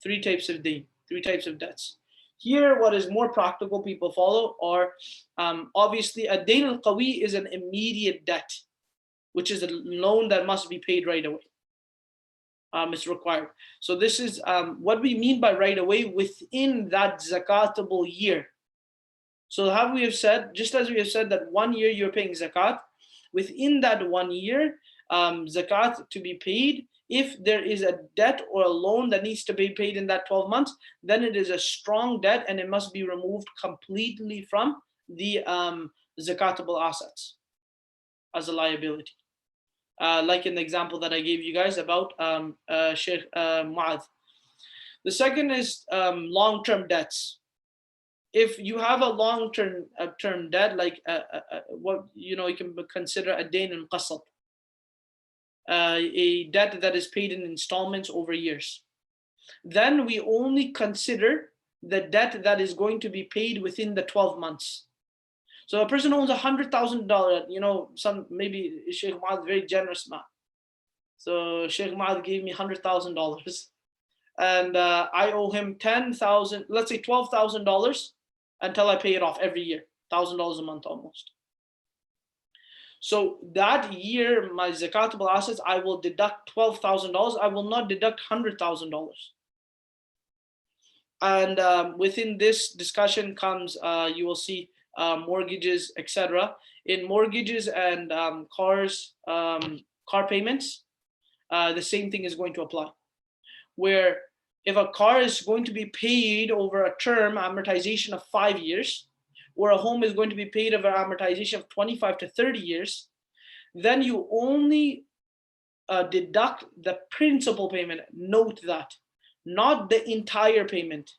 Three types of dain, three types of debts. Here, what is more practical people follow are, obviously, a dain al-qawi is an immediate debt, which is a loan that must be paid right away. It's required. So this is what we mean by right away within that zakatable year. So how we have said, just as we have said that 1 year you're paying zakat, within that 1 year, zakat to be paid, if there is a debt or a loan that needs to be paid in that 12 months, then it is a strong debt and it must be removed completely from the zakatable assets as a liability. Like in the example that I gave you guys about Sheikh Mu'adh. The second is long-term debts. If you have a long-term term debt, like what you can consider a dain al-qasad, a debt that is paid in installments over years, then we only consider the debt that is going to be paid within the 12 months. So a person owns $100,000, some maybe Sheikh Mu'adh very generous man. So Sheikh Mu'adh gave me $100,000, and I owe him $10,000, let's say $12,000, until I pay it off every year, $1,000 a month almost. So that year, my zakatable assets, I will deduct $12,000. I will not deduct $100,000. And within this discussion comes, you will see mortgages, etc. In mortgages and cars, car payments, the same thing is going to apply. Where if a car is going to be paid over a term amortization of 5 years, or a home is going to be paid over amortization of 25 to 30 years, then you only deduct the principal payment. Note that, not the entire payment.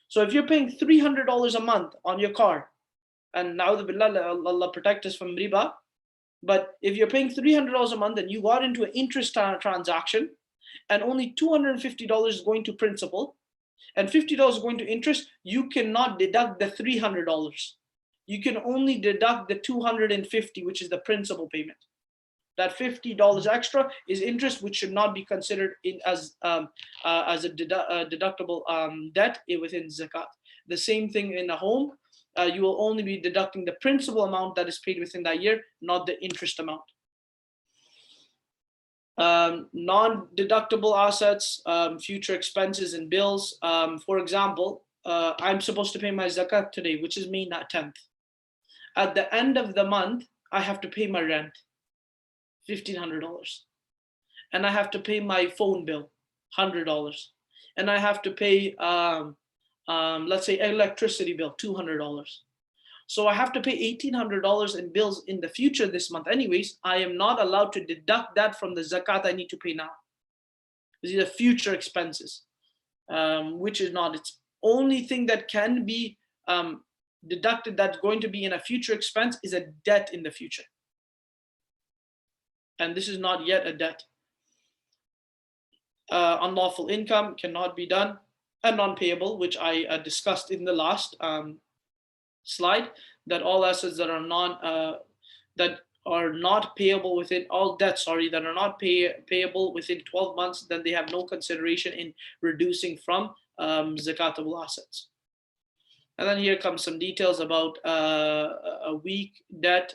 So if you're paying $300 a month on your car, and na'udhu billah, Allah protect us from riba. But if you're paying $300 a month and you got into an interest transaction, and only $250 is going to principal, and $50 is going to interest, you cannot deduct the $300. You can only deduct the $250, which is the principal payment. That $50 extra is interest, which should not be considered as a deductible debt within zakat. The same thing in a home. You will only be deducting the principal amount that is paid within that year, not the interest amount. Non-deductible assets, future expenses and bills. For example, I'm supposed to pay my zakat today, which is May 10th. At the end of the month, I have to pay my rent, $1,500. And I have to pay my phone bill, $100. And I have to pay, let's say, electricity bill, $200. So I have to pay $1,800 in bills in the future this month anyways. I am not allowed to deduct that from the zakat I need to pay now. These are future expenses, which is not. It's only thing that can be deducted that's going to be in a future expense is a debt in the future. And this is not yet a debt. Unlawful income cannot be done. And non-payable, which I discussed in the last slide, that all assets that are not payable within all debts, that are not payable within 12 months, then they have no consideration in reducing from zakatable assets. And then here comes some details about a weak debt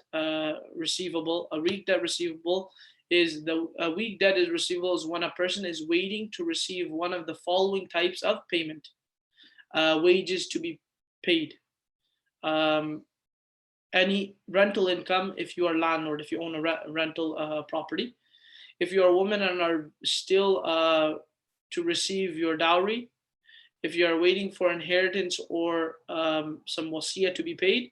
receivable. A weak debt receivable is a weak debt is receivable is when a person is waiting to receive one of the following types of payment: wages to be paid, any rental income if you are landlord, if you own a rental property, if you are a woman and are still to receive your dowry, if you are waiting for inheritance or some wasiyah to be paid.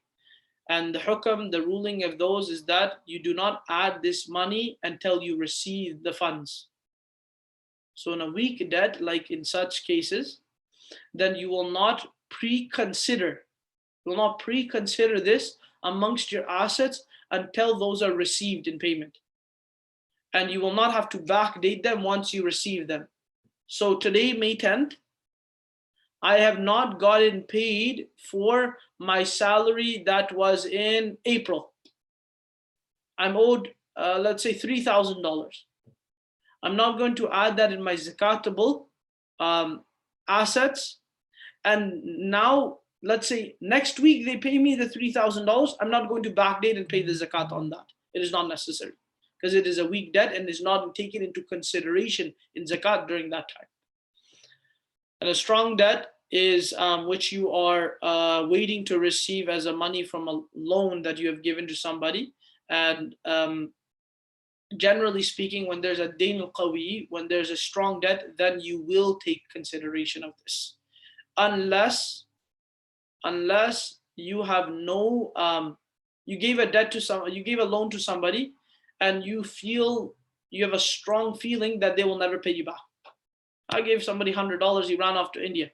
And the hukam, the ruling of those is that you do not add this money until you receive the funds. So in a weak debt, like in such cases, then you will not pre-consider this amongst your assets until those are received in payment. And you will not have to backdate them once you receive them. So today, May 10th, I have not gotten paid for my salary that was in April. I'm owed, let's say, $3,000. I'm not going to add that in my zakatable assets. And now, let's say next week they pay me the $3,000. I'm not going to backdate and pay the zakat on that. It is not necessary because it is a weak debt and is not taken into consideration in zakat during that time. And a strong debt is which you are waiting to receive as a money from a loan that you have given to somebody. And generally speaking, when there's a dain al-qawi, when there's a strong debt, then you will take consideration of this. Unless you have no, you gave a debt to someone, you gave a loan to somebody, and you feel, you have a strong feeling that they will never pay you back. I gave somebody $100, he ran off to India.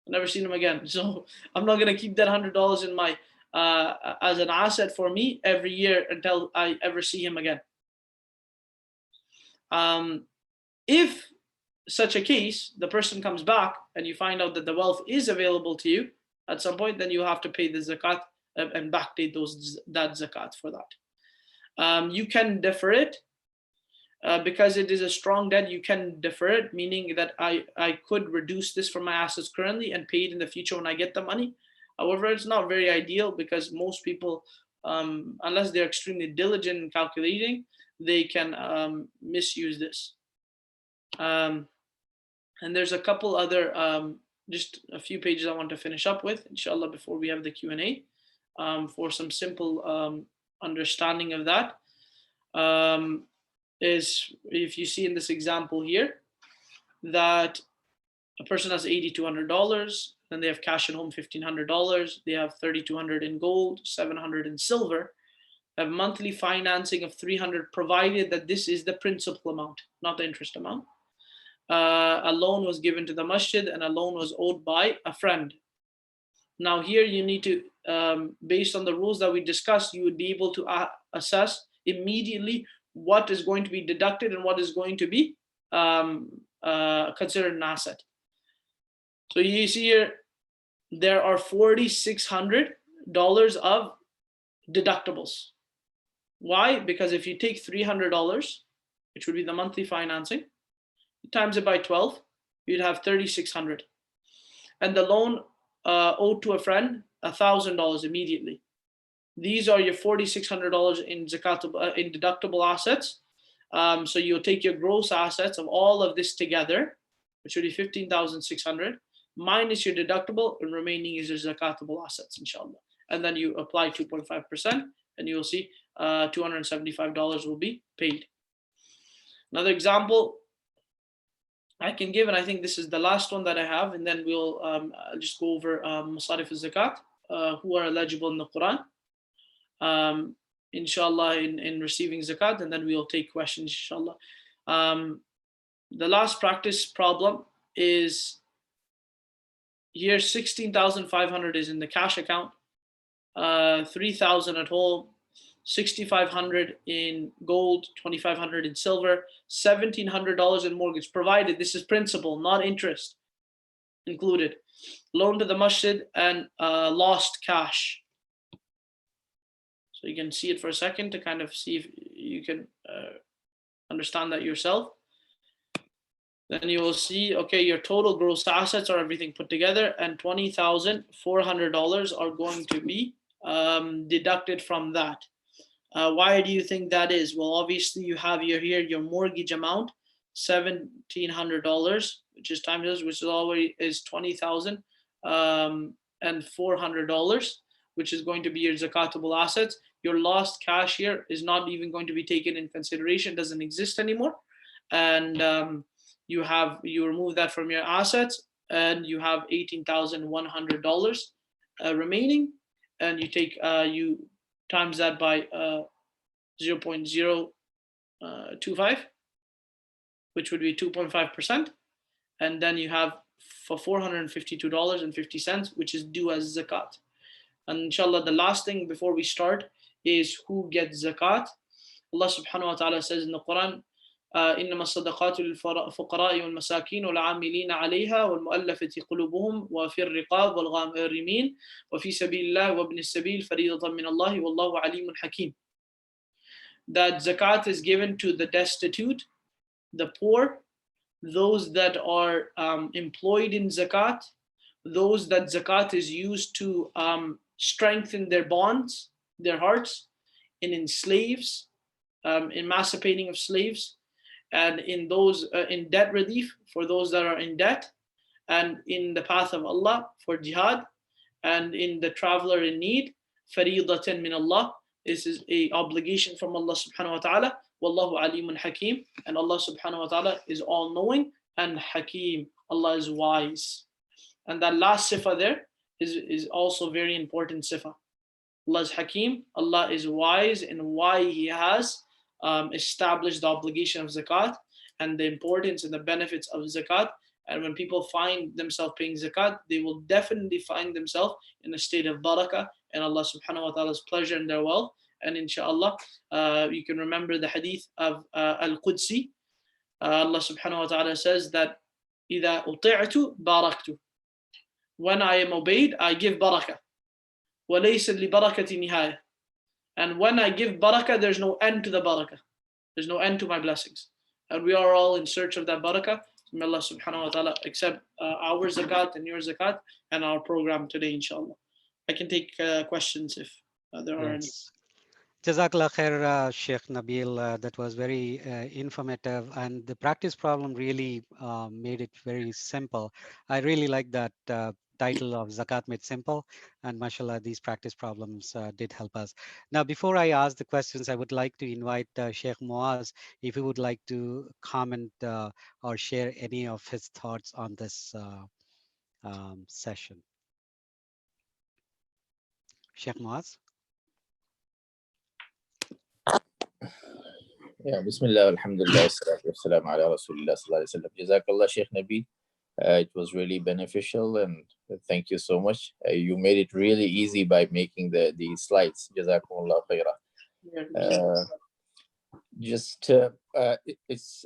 I've never seen him again. So I'm not going to keep that $100 in my as an asset for me every year until I ever see him again. If such a case, the person comes back and you find out that the wealth is available to you at some point, then you have to pay the zakat and backdate that zakat for that. You can defer it. Because it is a strong debt, you can defer it, meaning that I could reduce this from my assets currently and pay it in the future when I get the money. However, it's not very ideal because most people, unless they're extremely diligent in calculating, they can misuse this. And there's a couple other, just a few pages I want to finish up with, inshallah, before we have the Q&A, for some simple understanding of that. Is if you see in this example here that a person has $8,200, then they have cash at home $1,500, they have $3,200 in gold, $700 in silver, they have monthly financing of $300, provided that this is the principal amount, not the interest amount. A loan was given to the masjid and a loan was owed by a friend. Now here you need to, based on the rules that we discussed, you would be able to assess immediately what is going to be deducted and what is going to be considered an asset. So you see here, there are $4,600 of deductibles. Why? Because if you take $300, which would be the monthly financing, times it by 12, you'd have $3,600. And the loan owed to a friend, $1,000 immediately. These are your $4,600 in zakatable, in deductible assets. So you'll take your gross assets of all of this together, which would be 15,600, minus your deductible, and remaining is your zakatable assets, inshallah. And then you apply 2.5%, and you will see $275 will be paid. Another example I can give, and I think this is the last one that I have, and then we'll just go over Masarif al-Zakat, who are eligible in the Quran, inshallah, in receiving zakat, and then we'll take questions, inshallah. The last practice problem is here, 16,500 is in the cash account, 3,000 at home, 6,500 in gold, 2,500 in silver, $1,700 in mortgage, provided this is principal, not interest included. Loan to the masjid, and lost cash. So you can see it for a second to kind of see if you can understand that yourself. Then you will see, okay, your total gross assets are everything put together, and $20,400 are going to be deducted from that. Why do you think that is? Well, obviously you have your mortgage amount, $1,700, which is times, which is already is $20,400, which is going to be your zakatable assets. Your lost cash here is not even going to be taken in consideration, doesn't exist anymore. And you remove that from your assets, and you have $18,100 remaining, and you take you times that by 0.025, which would be 2.5%, and then you have for $452.50, which is due as zakat. And inshallah, the last thing before we start is who gets zakat. Allah subhanahu wa ta'ala says in the Quran, إنما الصدقات للفقراء والمساكين والعاملين عليها والمؤلفة قلوبهم وفي الرقاب والغارمين وفي سبيل الله وابن السبيل فريضة من الله والله عليم حكيم. That zakat is given to the destitute, the poor, those that are employed in zakat, those that zakat is used to strengthen their bonds, their hearts, and in slaves, emancipating of slaves, and in those in debt relief for those that are in debt, and in the path of Allah for jihad, and in the traveler in need, faridatan min Allah. This is a obligation from Allah subhanahu wa ta'ala. Wallahu alimun hakim, and Allah subhanahu wa ta'ala is all knowing, and hakim, Allah is wise. And that last sifa there is also very important sifa. Allah is hakim, Allah is wise, and why He has established the obligation of zakat and the importance and the benefits of zakat. And when people find themselves paying zakat, they will definitely find themselves in a state of barakah and Allah subhanahu wa ta'ala's pleasure in their wealth. And inshallah, you can remember the hadith of Al-Qudsi. Allah subhanahu wa ta'ala says that إِذَا أُطِعْتُ بَارَكْتُ. When I am obeyed, I give barakah. وَلَيْسَ لِبَرَكَةِ نِهَايَةٍ. And when I give barakah, there's no end to the barakah. There's no end to my blessings. And we are all in search of that barakah. May Allah subhanahu wa ta'ala accept our zakat and your zakat and our program today, inshallah. I can take questions if there are any. Jazakallah khair, Sheikh Nabil. That was very informative, and the practice problem really made it very simple. I really like that title of Zakat Made Simple, and mashallah, these practice problems did help us. Now, before I ask the questions, I would like to invite Sheikh Muaz, if he would like to comment or share any of his thoughts on this session. Sheikh Muaz. Yeah, Bismillah, Alhamdulillah, wassalatu wassalamu ala Rasulillah sallallahu alayhi wa sallam. Jazakallah, Sheikh Nabil, It was really beneficial, and thank you so much. You made it really easy by making the slides. Jazakumullah khaira. Yeah. Uh, just it's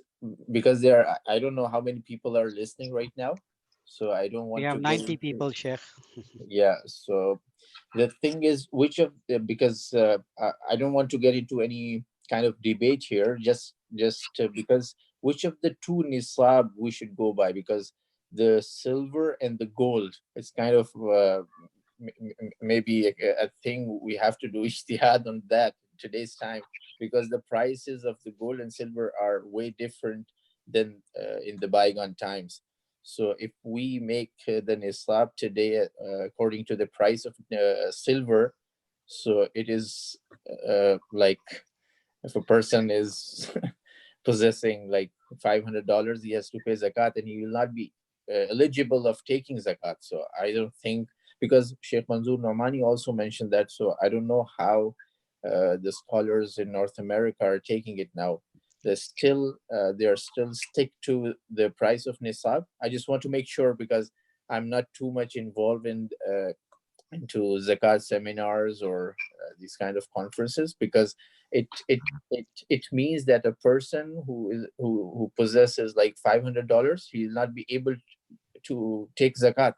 because I don't know how many people are listening right now, so I don't We want have to get 90 people, Sheikh. yeah. So the thing is, which of the, because I don't want to get into any kind of debate here, just because which of the two nisab we should go by, because the silver and the gold, it's kind of maybe a thing we have to do ijtihad on that today's time, because the prices of the gold and silver are way different than in the bygone times. So if we make the nisab today according to the price of silver, so it is like if a person is possessing like $500, he has to pay zakat, and he will not be eligible of taking zakat. So I don't think, because Sheikh Manzoor Normani also mentioned that. So I don't know how the scholars in North America are taking it now. They are still stick to the price of nisab. I just want to make sure, because I'm not too much involved in into zakat seminars or these kind of conferences, because it means that a person who possesses like $500, he will not be able to take zakat,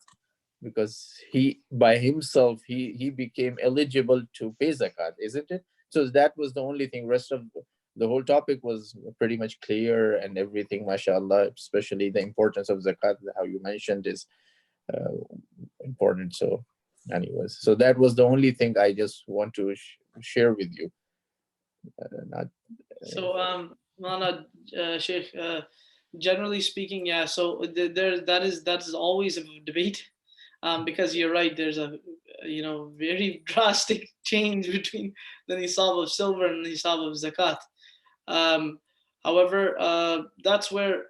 because he by himself he became eligible to pay zakat, isn't it? So that was the only thing. Rest of the whole topic was pretty much clear, and everything, mashallah, especially the importance of zakat, how you mentioned, is uh, important. So anyways, so that was the only thing I just want to share with you. Not So, Mala, Sheikh, generally speaking, yeah. So there, that is always a debate, because you're right. There's a very drastic change between the nisab of silver and the nisab of zakat. Um, However, that's where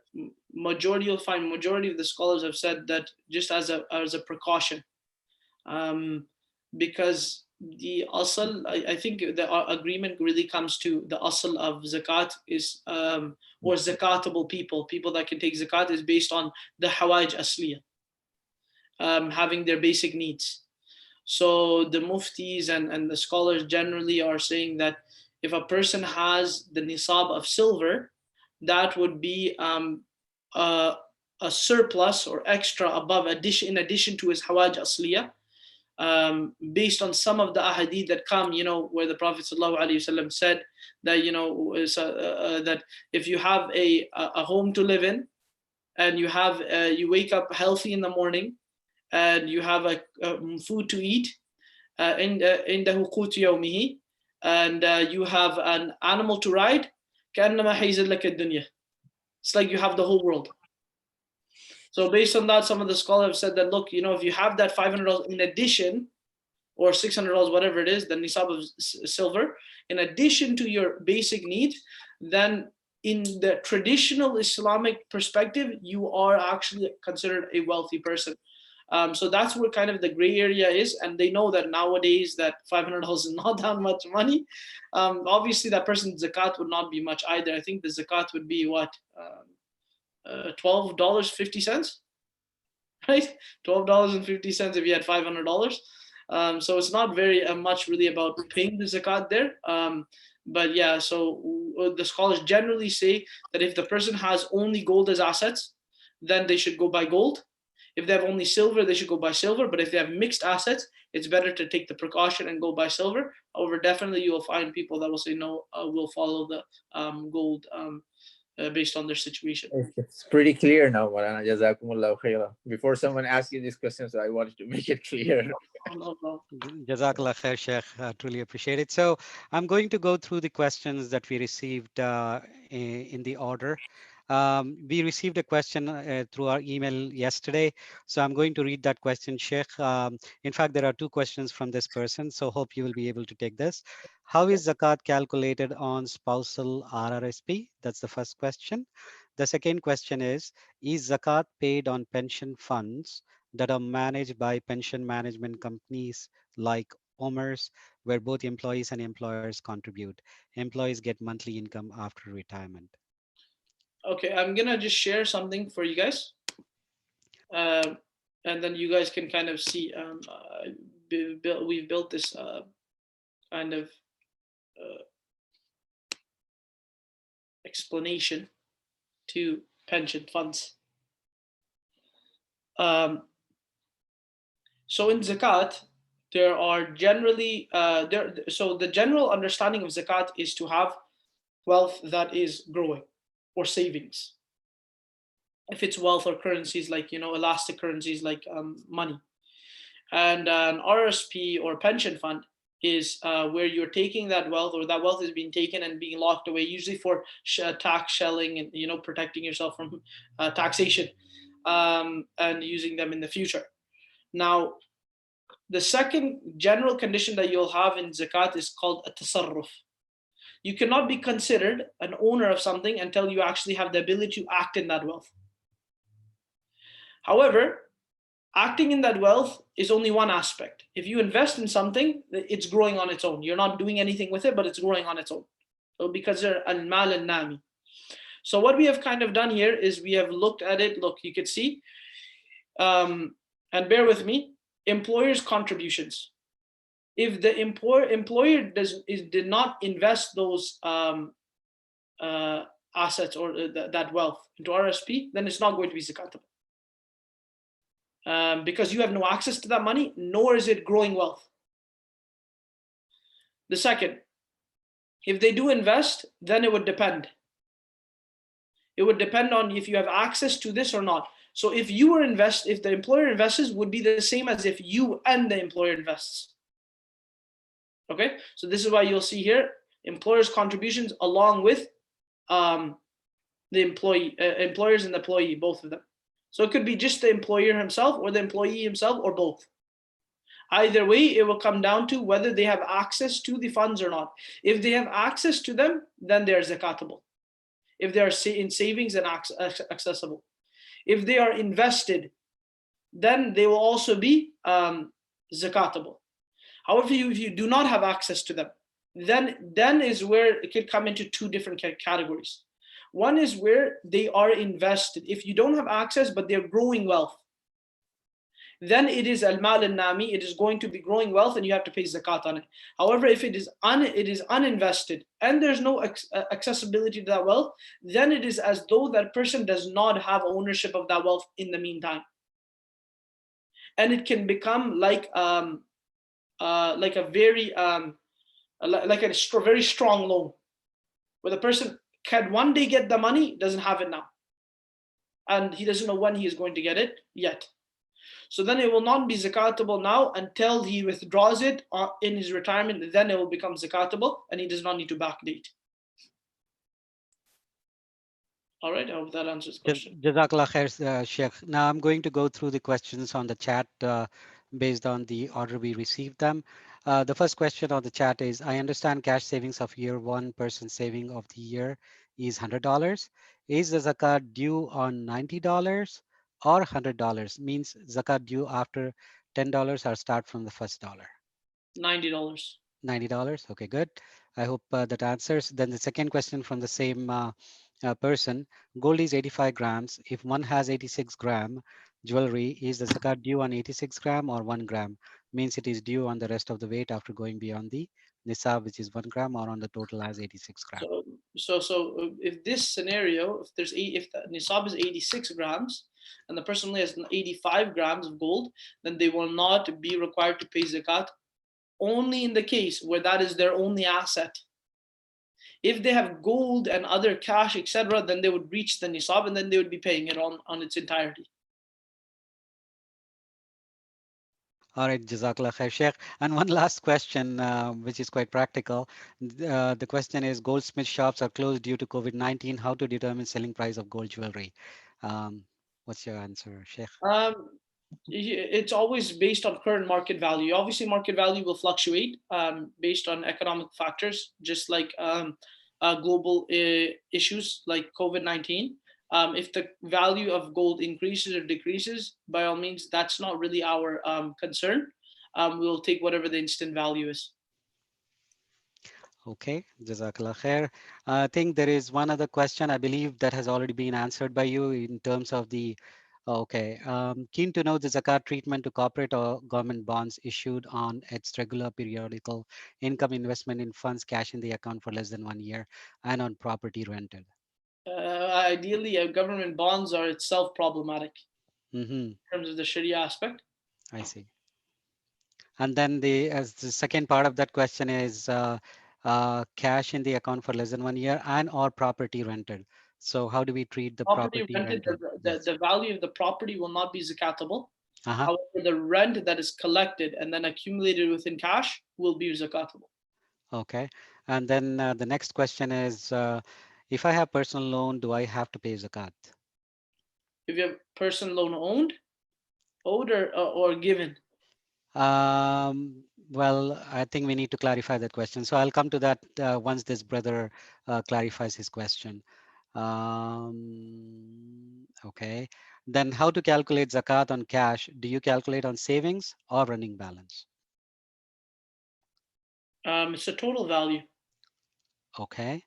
you'll find majority of the scholars have said that just as a precaution, um, because the asl, I think the agreement really comes to the asl of zakat is or zakatable people that can take zakat is based on the hawaj asliya, having their basic needs. So the muftis and the scholars generally are saying that if a person has the nisab of silver, that would be a, a surplus or extra above addition in addition to his hawaj asliya, based on some of the ahadith that come, where the Prophet ﷺ said that, that if you have a home to live in, and you wake up healthy in the morning, and you have a food to eat, عنده قوت يومه, and you have an animal to ride, كأنما حيزت لك الدنيا. It's like you have the whole world. So based on that, some of the scholars have said that, look, if you have that $500 in addition, or $600, whatever it is, the nisab of silver, in addition to your basic need, then in the traditional Islamic perspective, you are actually considered a wealthy person. So that's where kind of the gray area is, and they know that nowadays that $500 is not that much money. Obviously, that person's zakat would not be much either. I think the zakat would be what, $12.50, right? $12.50 if you had $500. So it's not very much really about paying the zakat there. But yeah, so the scholars generally say that if the person has only gold as assets, then they should go buy gold. If they have only silver, they should go buy silver. But if they have mixed assets, it's better to take the precaution and go buy silver. However, definitely you will find people that will say no, we'll follow the gold, based on their situation. it's pretty clear now, Marana. Jazakumullah khaira. Before someone asks you these questions, so I wanted to make it clear. No, no. Jazakallah khair, Sheikh. Truly appreciate it. So I'm going to go through the questions that we received in the order. We received a question through our email yesterday. So I'm going to read that question, Sheikh. In fact, there are two questions from this person. So hope you will be able to take this. How is zakat calculated on spousal RRSP? That's the first question. The second question is zakat paid on pension funds that are managed by pension management companies like OMERS, where both employees and employers contribute? Employees get monthly income after retirement. Okay, I'm gonna just share something for you guys. and then you guys can kind of see we've built this kind of explanation to pension funds. So in zakat, there are generally so the general understanding of zakat is to have wealth that is growing, or savings. If it's wealth or currencies, like elastic currencies like money. And an RSP or pension fund is where you're taking that wealth, or that wealth is being taken and being locked away, usually for tax shelling and protecting yourself from taxation, and using them in the future. Now, the second general condition that you'll have in zakat is called a tasarruf. You cannot be considered an owner of something until you actually have the ability to act in that wealth. However, acting in that wealth is only one aspect. If you invest in something, it's growing on its own. You're not doing anything with it, but it's growing on its own. So because they're al-mal al-nami. So what we have kind of done here is we have looked at it. Look, you could see, and bear with me, employers' contributions. If the employer did not invest those assets or that wealth into RSP, then it's not going to be zakatable. Because you have no access to that money, nor is it growing wealth. The second, if they do invest, then it would depend. It would depend on if you have access to this or not. So if if the employer invests, would be the same as if you and the employer invests. Okay, so this is why you'll see here employers' contributions along with the employers and the employee, both of them. So it could be just the employer himself or the employee himself or both. Either way, it will come down to whether they have access to the funds or not. If they have access to them, then they're zakatable. If they are in savings and accessible. If they are invested, then they will also be zakatable. However, if you do not have access to them, then is where it could come into two different categories. One is where they are invested. If you don't have access, but they're growing wealth, then it is al-mal al-nami. It is going to be growing wealth, and you have to pay zakat on it. However, if it is uninvested and there's no accessibility to that wealth, then it is as though that person does not have ownership of that wealth in the meantime, and it can become like a very very strong loan, where the person can one day get the money, doesn't have it now, and he doesn't know when he is going to get it yet. So then it will not be zakatable now until he withdraws it in his retirement. Then it will become zakatable, and he does not need to backdate. All right, I hope that answers the question. Jazakallah khair, Sheikh. Now I'm going to go through the questions on the chat based on the order we received them. The first question on the chat is, I understand cash savings of year one person saving of the year is $100. Is the zakat due on $90 or $100? Means zakat due after $10 or start from the first dollar? $90. $90. Okay, good. I hope that answers. Then the second question from the same person, gold is 85 grams. If one has 86 gram jewelry, is the zakat due on 86 gram or 1 gram? Means it is due on the rest of the weight after going beyond the nisab, which is 1 gram, or on the total as 86 gram. So if this scenario, if the nisab is 86 grams and the person only has 85 grams of gold, then they will not be required to pay zakat, only in the case where that is their only asset. If they have gold and other cash, etc., then they would reach the nisab, and then they would be paying it on its entirety. All right, Jazakallah khair, Sheikh. And one last question, which is quite practical. The question is, goldsmith shops are closed due to COVID-19. How to determine selling price of gold jewelry? What's your answer, Sheikh? It's always based on current market value. Obviously, market value will fluctuate based on economic factors, just like global issues like COVID-19. If the value of gold increases or decreases, by all means, that's not really our concern. We'll take whatever the instant value is. Okay, Jazakallah khair. I think there is one other question, I believe, that has already been answered by you in terms of the Okay. Keen to know the zakat treatment to corporate or government bonds issued on its regular periodical income investment in funds cash in the account for less than 1 year and on property rented. Ideally, government bonds are itself problematic Mm-hmm. in terms of the Sharia aspect. I see. And then as the second part of that question is cash in the account for less than 1 year and or property rented. So how do we treat the Property property rented, rental? Yes. the value of the property will not be zakatable. Uh-huh. However, the rent that is collected and then accumulated within cash will be zakatable. Okay. And then the next question is, if I have personal loan, do I have to pay zakat? If you have personal loan owed or given. Well, I think we need to clarify that question. So I'll come to that once this brother clarifies his question. Okay. Then how to calculate zakat on cash? Do you calculate on savings or running balance? It's a total value. Okay.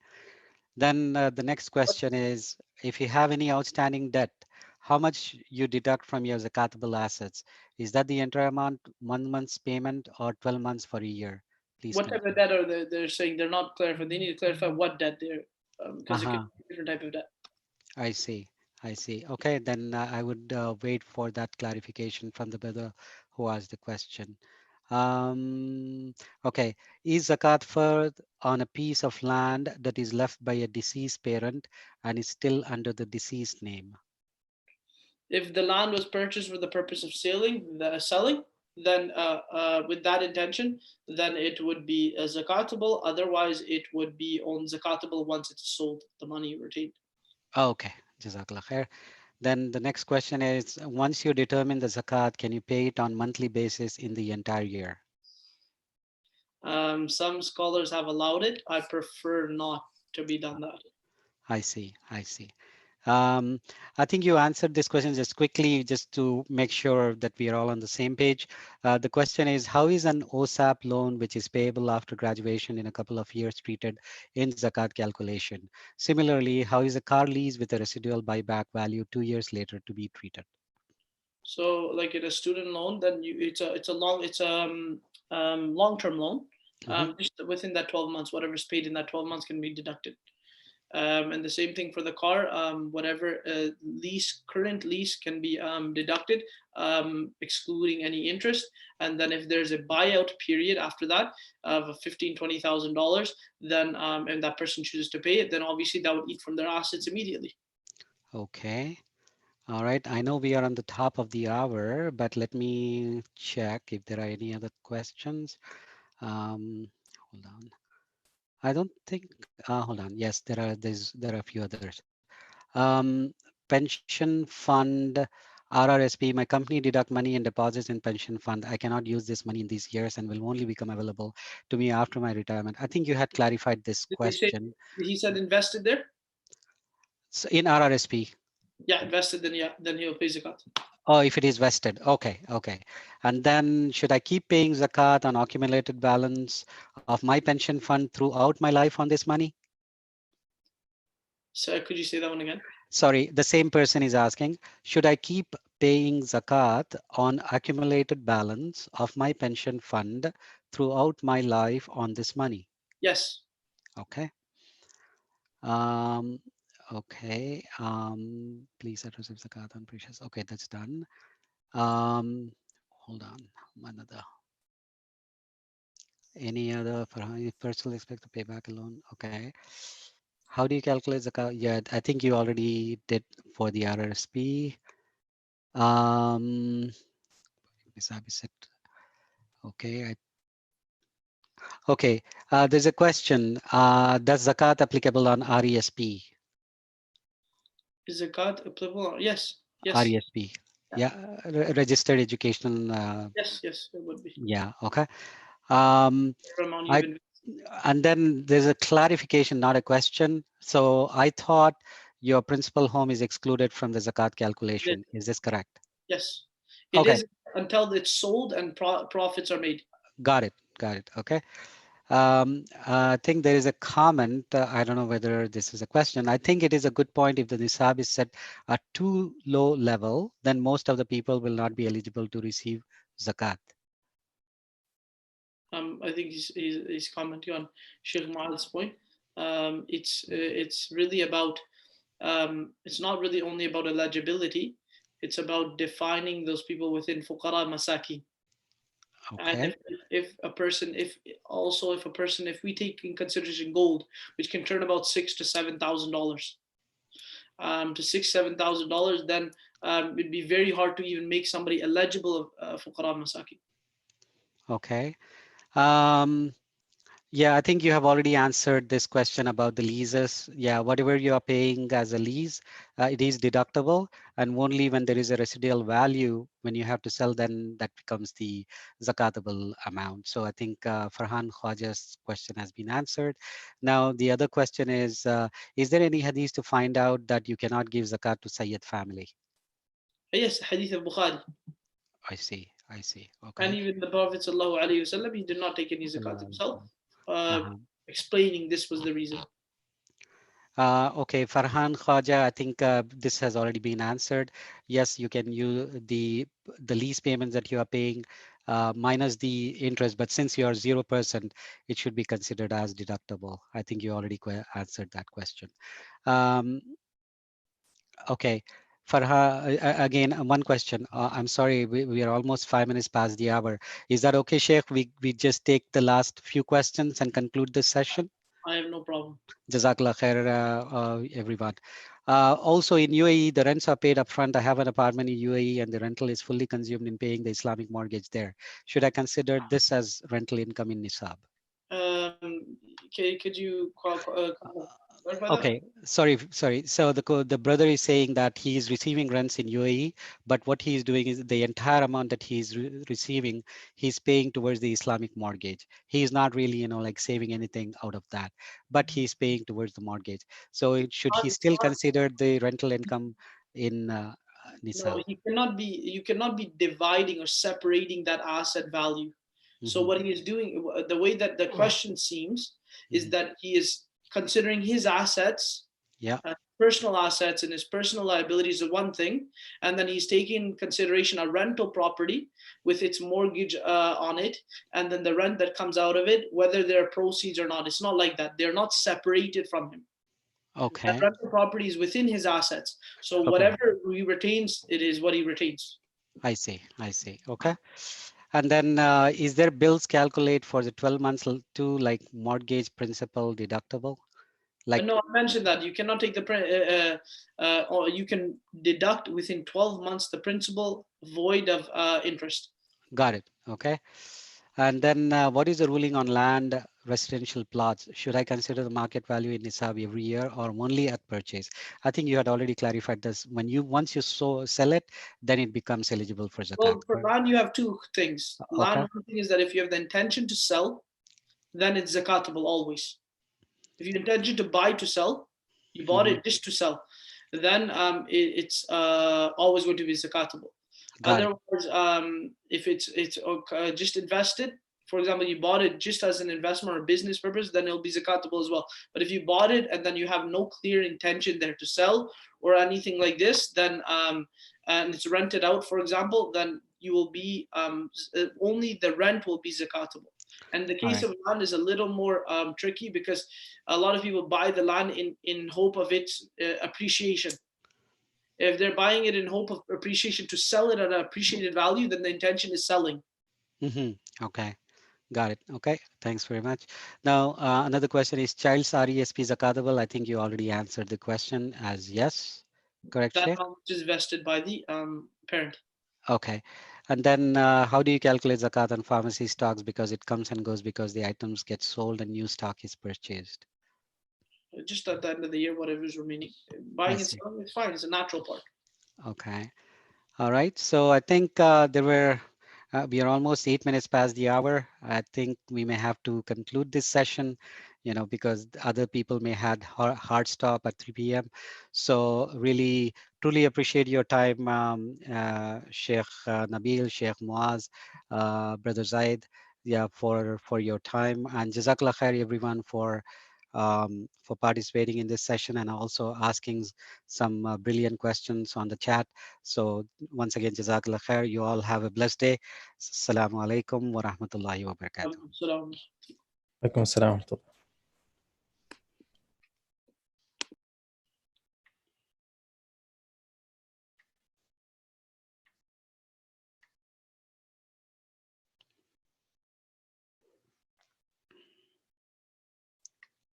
Then the next question is, if you have any outstanding debt, how much you deduct from your zakatable assets? Is that the entire amount, 1 month's payment, or 12 months for a year? Please What type of confirm. debt are they're saying they're not clarifying? They need to clarify what debt they're because it could Uh-huh. be a different type of debt. I see. I see. Okay, then I would wait for that clarification from the brother who asked the question. Okay, is zakat fard on a piece of land that is left by a deceased parent and is still under the deceased name? If the land was purchased for the purpose of selling, then with that intention, then it would be zakatable. Otherwise, it would be on zakatable once it's sold, the money retained. Okay, Jazakallah khair. Then the next question is, once you determine the zakat, can you pay it on monthly basis in the entire year? Some scholars have allowed it. I prefer not to be done that. I see. I see. Um, I think you answered this question just quickly, just to make sure that we are all on the same page. The question is, how is an OSAP loan, which is payable after graduation in a couple of years, treated in zakat calculation? Similarly, how is a car lease with a residual buyback value 2 years later to be treated? So, like in a student loan, then it's a long-term loan. Mhm. Just within that 12 months, whatever's paid in that 12 months can be deducted. And the same thing for the car. Whatever current lease can be deducted, excluding any interest. And then if there's a buyout period after that of $15,000-$20,000, then and that person chooses to pay it, then obviously that would eat from their assets immediately. Okay. All right. I know we are on the top of the hour, but let me check if there are any other questions. Hold on. I don't think. Hold on. Yes, there are a few others. Pension fund, RRSP. My company deduct money and deposits in pension fund. I cannot use this money in these years and will only become available to me after my retirement. I think you had clarified this Did they say question. he said invested there? So in RRSP. Yeah, invested. Then yeah, then he'll pay zakat. Oh, if it is vested. Okay, okay. And then should I keep paying zakat on accumulated balance of my pension fund throughout my life on this money? So could you say that one again? Sorry, the same person is asking, should I keep paying zakat on accumulated balance of my pension fund throughout my life on this money? Yes. Okay. Um, okay. Please address zakat on precious. Okay, that's done. Hold on, another. Any other for how you personally expect to pay back a loan? Okay. How do you calculate zakat? Yeah, I think you already did for the RRSP. Okay. Okay. There's a question. Does zakat applicable on RESP? Is zakat applicable? Yes. Yes. RESP. Yeah, registered educational. Yes. Yes. It would be. Yeah. Okay. Um, Whatever amount I you've invested. and then there's a clarification, not a question. So I thought your principal home is excluded from the zakat calculation. Is this correct? Yes. It Okay. is until it's sold and profits are made. Got it. Got it. Okay. I think there is a comment. I don't know whether this is a question. I think it is a good point. If the nisab is set at too low level, then most of the people will not be eligible to receive zakat. I think he's commenting on Sheikh Mu'ad's point. It's really about it's not really only about eligibility. It's about defining those people within fuqara masakin. And Okay. if a person, if we take in consideration gold, which can turn about $6,000 to $7,000, to $7,000, then it'd be very hard to even make somebody eligible of fuqara masakin. Okay. Um, Yeah, I think you have already answered this question about the leases. Yeah, whatever you are paying as a lease, it is deductible, and only when there is a residual value, when you have to sell, then that becomes the zakatable amount. So I think Farhan Khwaja's question has been answered. Now, the other question is there any hadith to find out that you cannot give zakat to Sayyid family? Yes, hadith of Bukhari. I see. And Okay. even the Prophet sallallahu alaihi wasallam, he did not take any zakat Sallallahu Alaihi himself, Wasallam. uh, Uh-huh. explaining this was the reason. Okay, Farhan Khwaja, I think this has already been answered. Yes, you can use the lease payments that you are paying minus the interest, but since you are 0%, it should be considered as deductible. I think you already answered that question. Um, okay, Farha, again, one question. I'm sorry, we are almost 5 minutes past the hour. Is that okay, Sheikh? We just take the last few questions and conclude this session? I have no problem. Jazakallah khair, everyone. Also in UAE, the rents are paid upfront. I have an apartment in UAE and the rental is fully consumed in paying the Islamic mortgage there. Should I consider this as rental income in Nisab? Okay, could you clarify that? Okay, sorry. So the brother is saying that he is receiving rents in UAE, but what he is doing is the entire amount that he is receiving, he's paying towards the Islamic mortgage. He is not really, like saving anything out of that, but he's paying towards the mortgage. So should he It's still not, consider the rental income in no, Nisab? you cannot be dividing or separating that asset value. So Hmm. what he is doing, the way that the question seems, is Hmm. that he is considering his assets, Yeah. personal assets and his personal liabilities is one thing, and then he's taking in consideration a rental property with its mortgage on it, and then the rent that comes out of it, whether there are proceeds or not. It's not like that. They're not separated from him. That Okay. rental property is within his assets. So Okay. whatever he retains, it is what he retains. I see. I see. Okay. And then is there bills calculate for the 12 months to like mortgage principal deductible? Like, No, I mentioned that you cannot take or you can deduct within 12 months the principal void of interest. got it. Okay. And then what is the ruling on land residential plots? Should I consider the market value in Nisab every year or only at purchase? I think you had already clarified this. Once you sell it, then it becomes eligible for zakat. Well, for land, you have two things. Okay. Land, one thing is that if you have the intention to sell, then it's zakatable always. If you intention to buy to sell, you bought Hmm. it just to sell, then it's always going to be zakatable. Got it. Otherwise, if it's just invested, for example, you bought it just as an investment or business purpose, then it'll be zakatable as well. But if you bought it and then you have no clear intention there to sell or anything like this, then and it's rented out, for example, then you will be only the rent will be zakatable. And the All case right. of land is a little more tricky because a lot of people buy the land in hope of its appreciation. If they're buying it in hope of appreciation to sell it at an appreciated value, then the intention is selling. Hmm. Okay. Got it. Okay. Thanks very much. Now, another question is child's RESP zakatable? I think you already answered the question as yes. Correct, That Sheikh? amount is vested by the parent. Okay. And then how do you calculate zakat on pharmacy stocks? Because it comes and goes because the items get sold and new stock is purchased. Just at the end of the year, whatever is remaining. I Buying and see. selling, it's fine. It's a natural part. Okay. All right. So I think we are almost 8 minutes past the hour. I think we may have to conclude this session, because other people may had hard stop at 3 p.m. So really, truly appreciate your time, Sheikh Nabil, Sheikh Muaz, Brother Zaid. yeah, for your time, and Jazakallah khair everyone for participating in this session and also asking some brilliant questions on the chat. So once again, Jazakallah khair. You all have a blessed day. Assalamu alaikum wa rahmatullahi wa barakatuh. Salam. Alaikum assalam.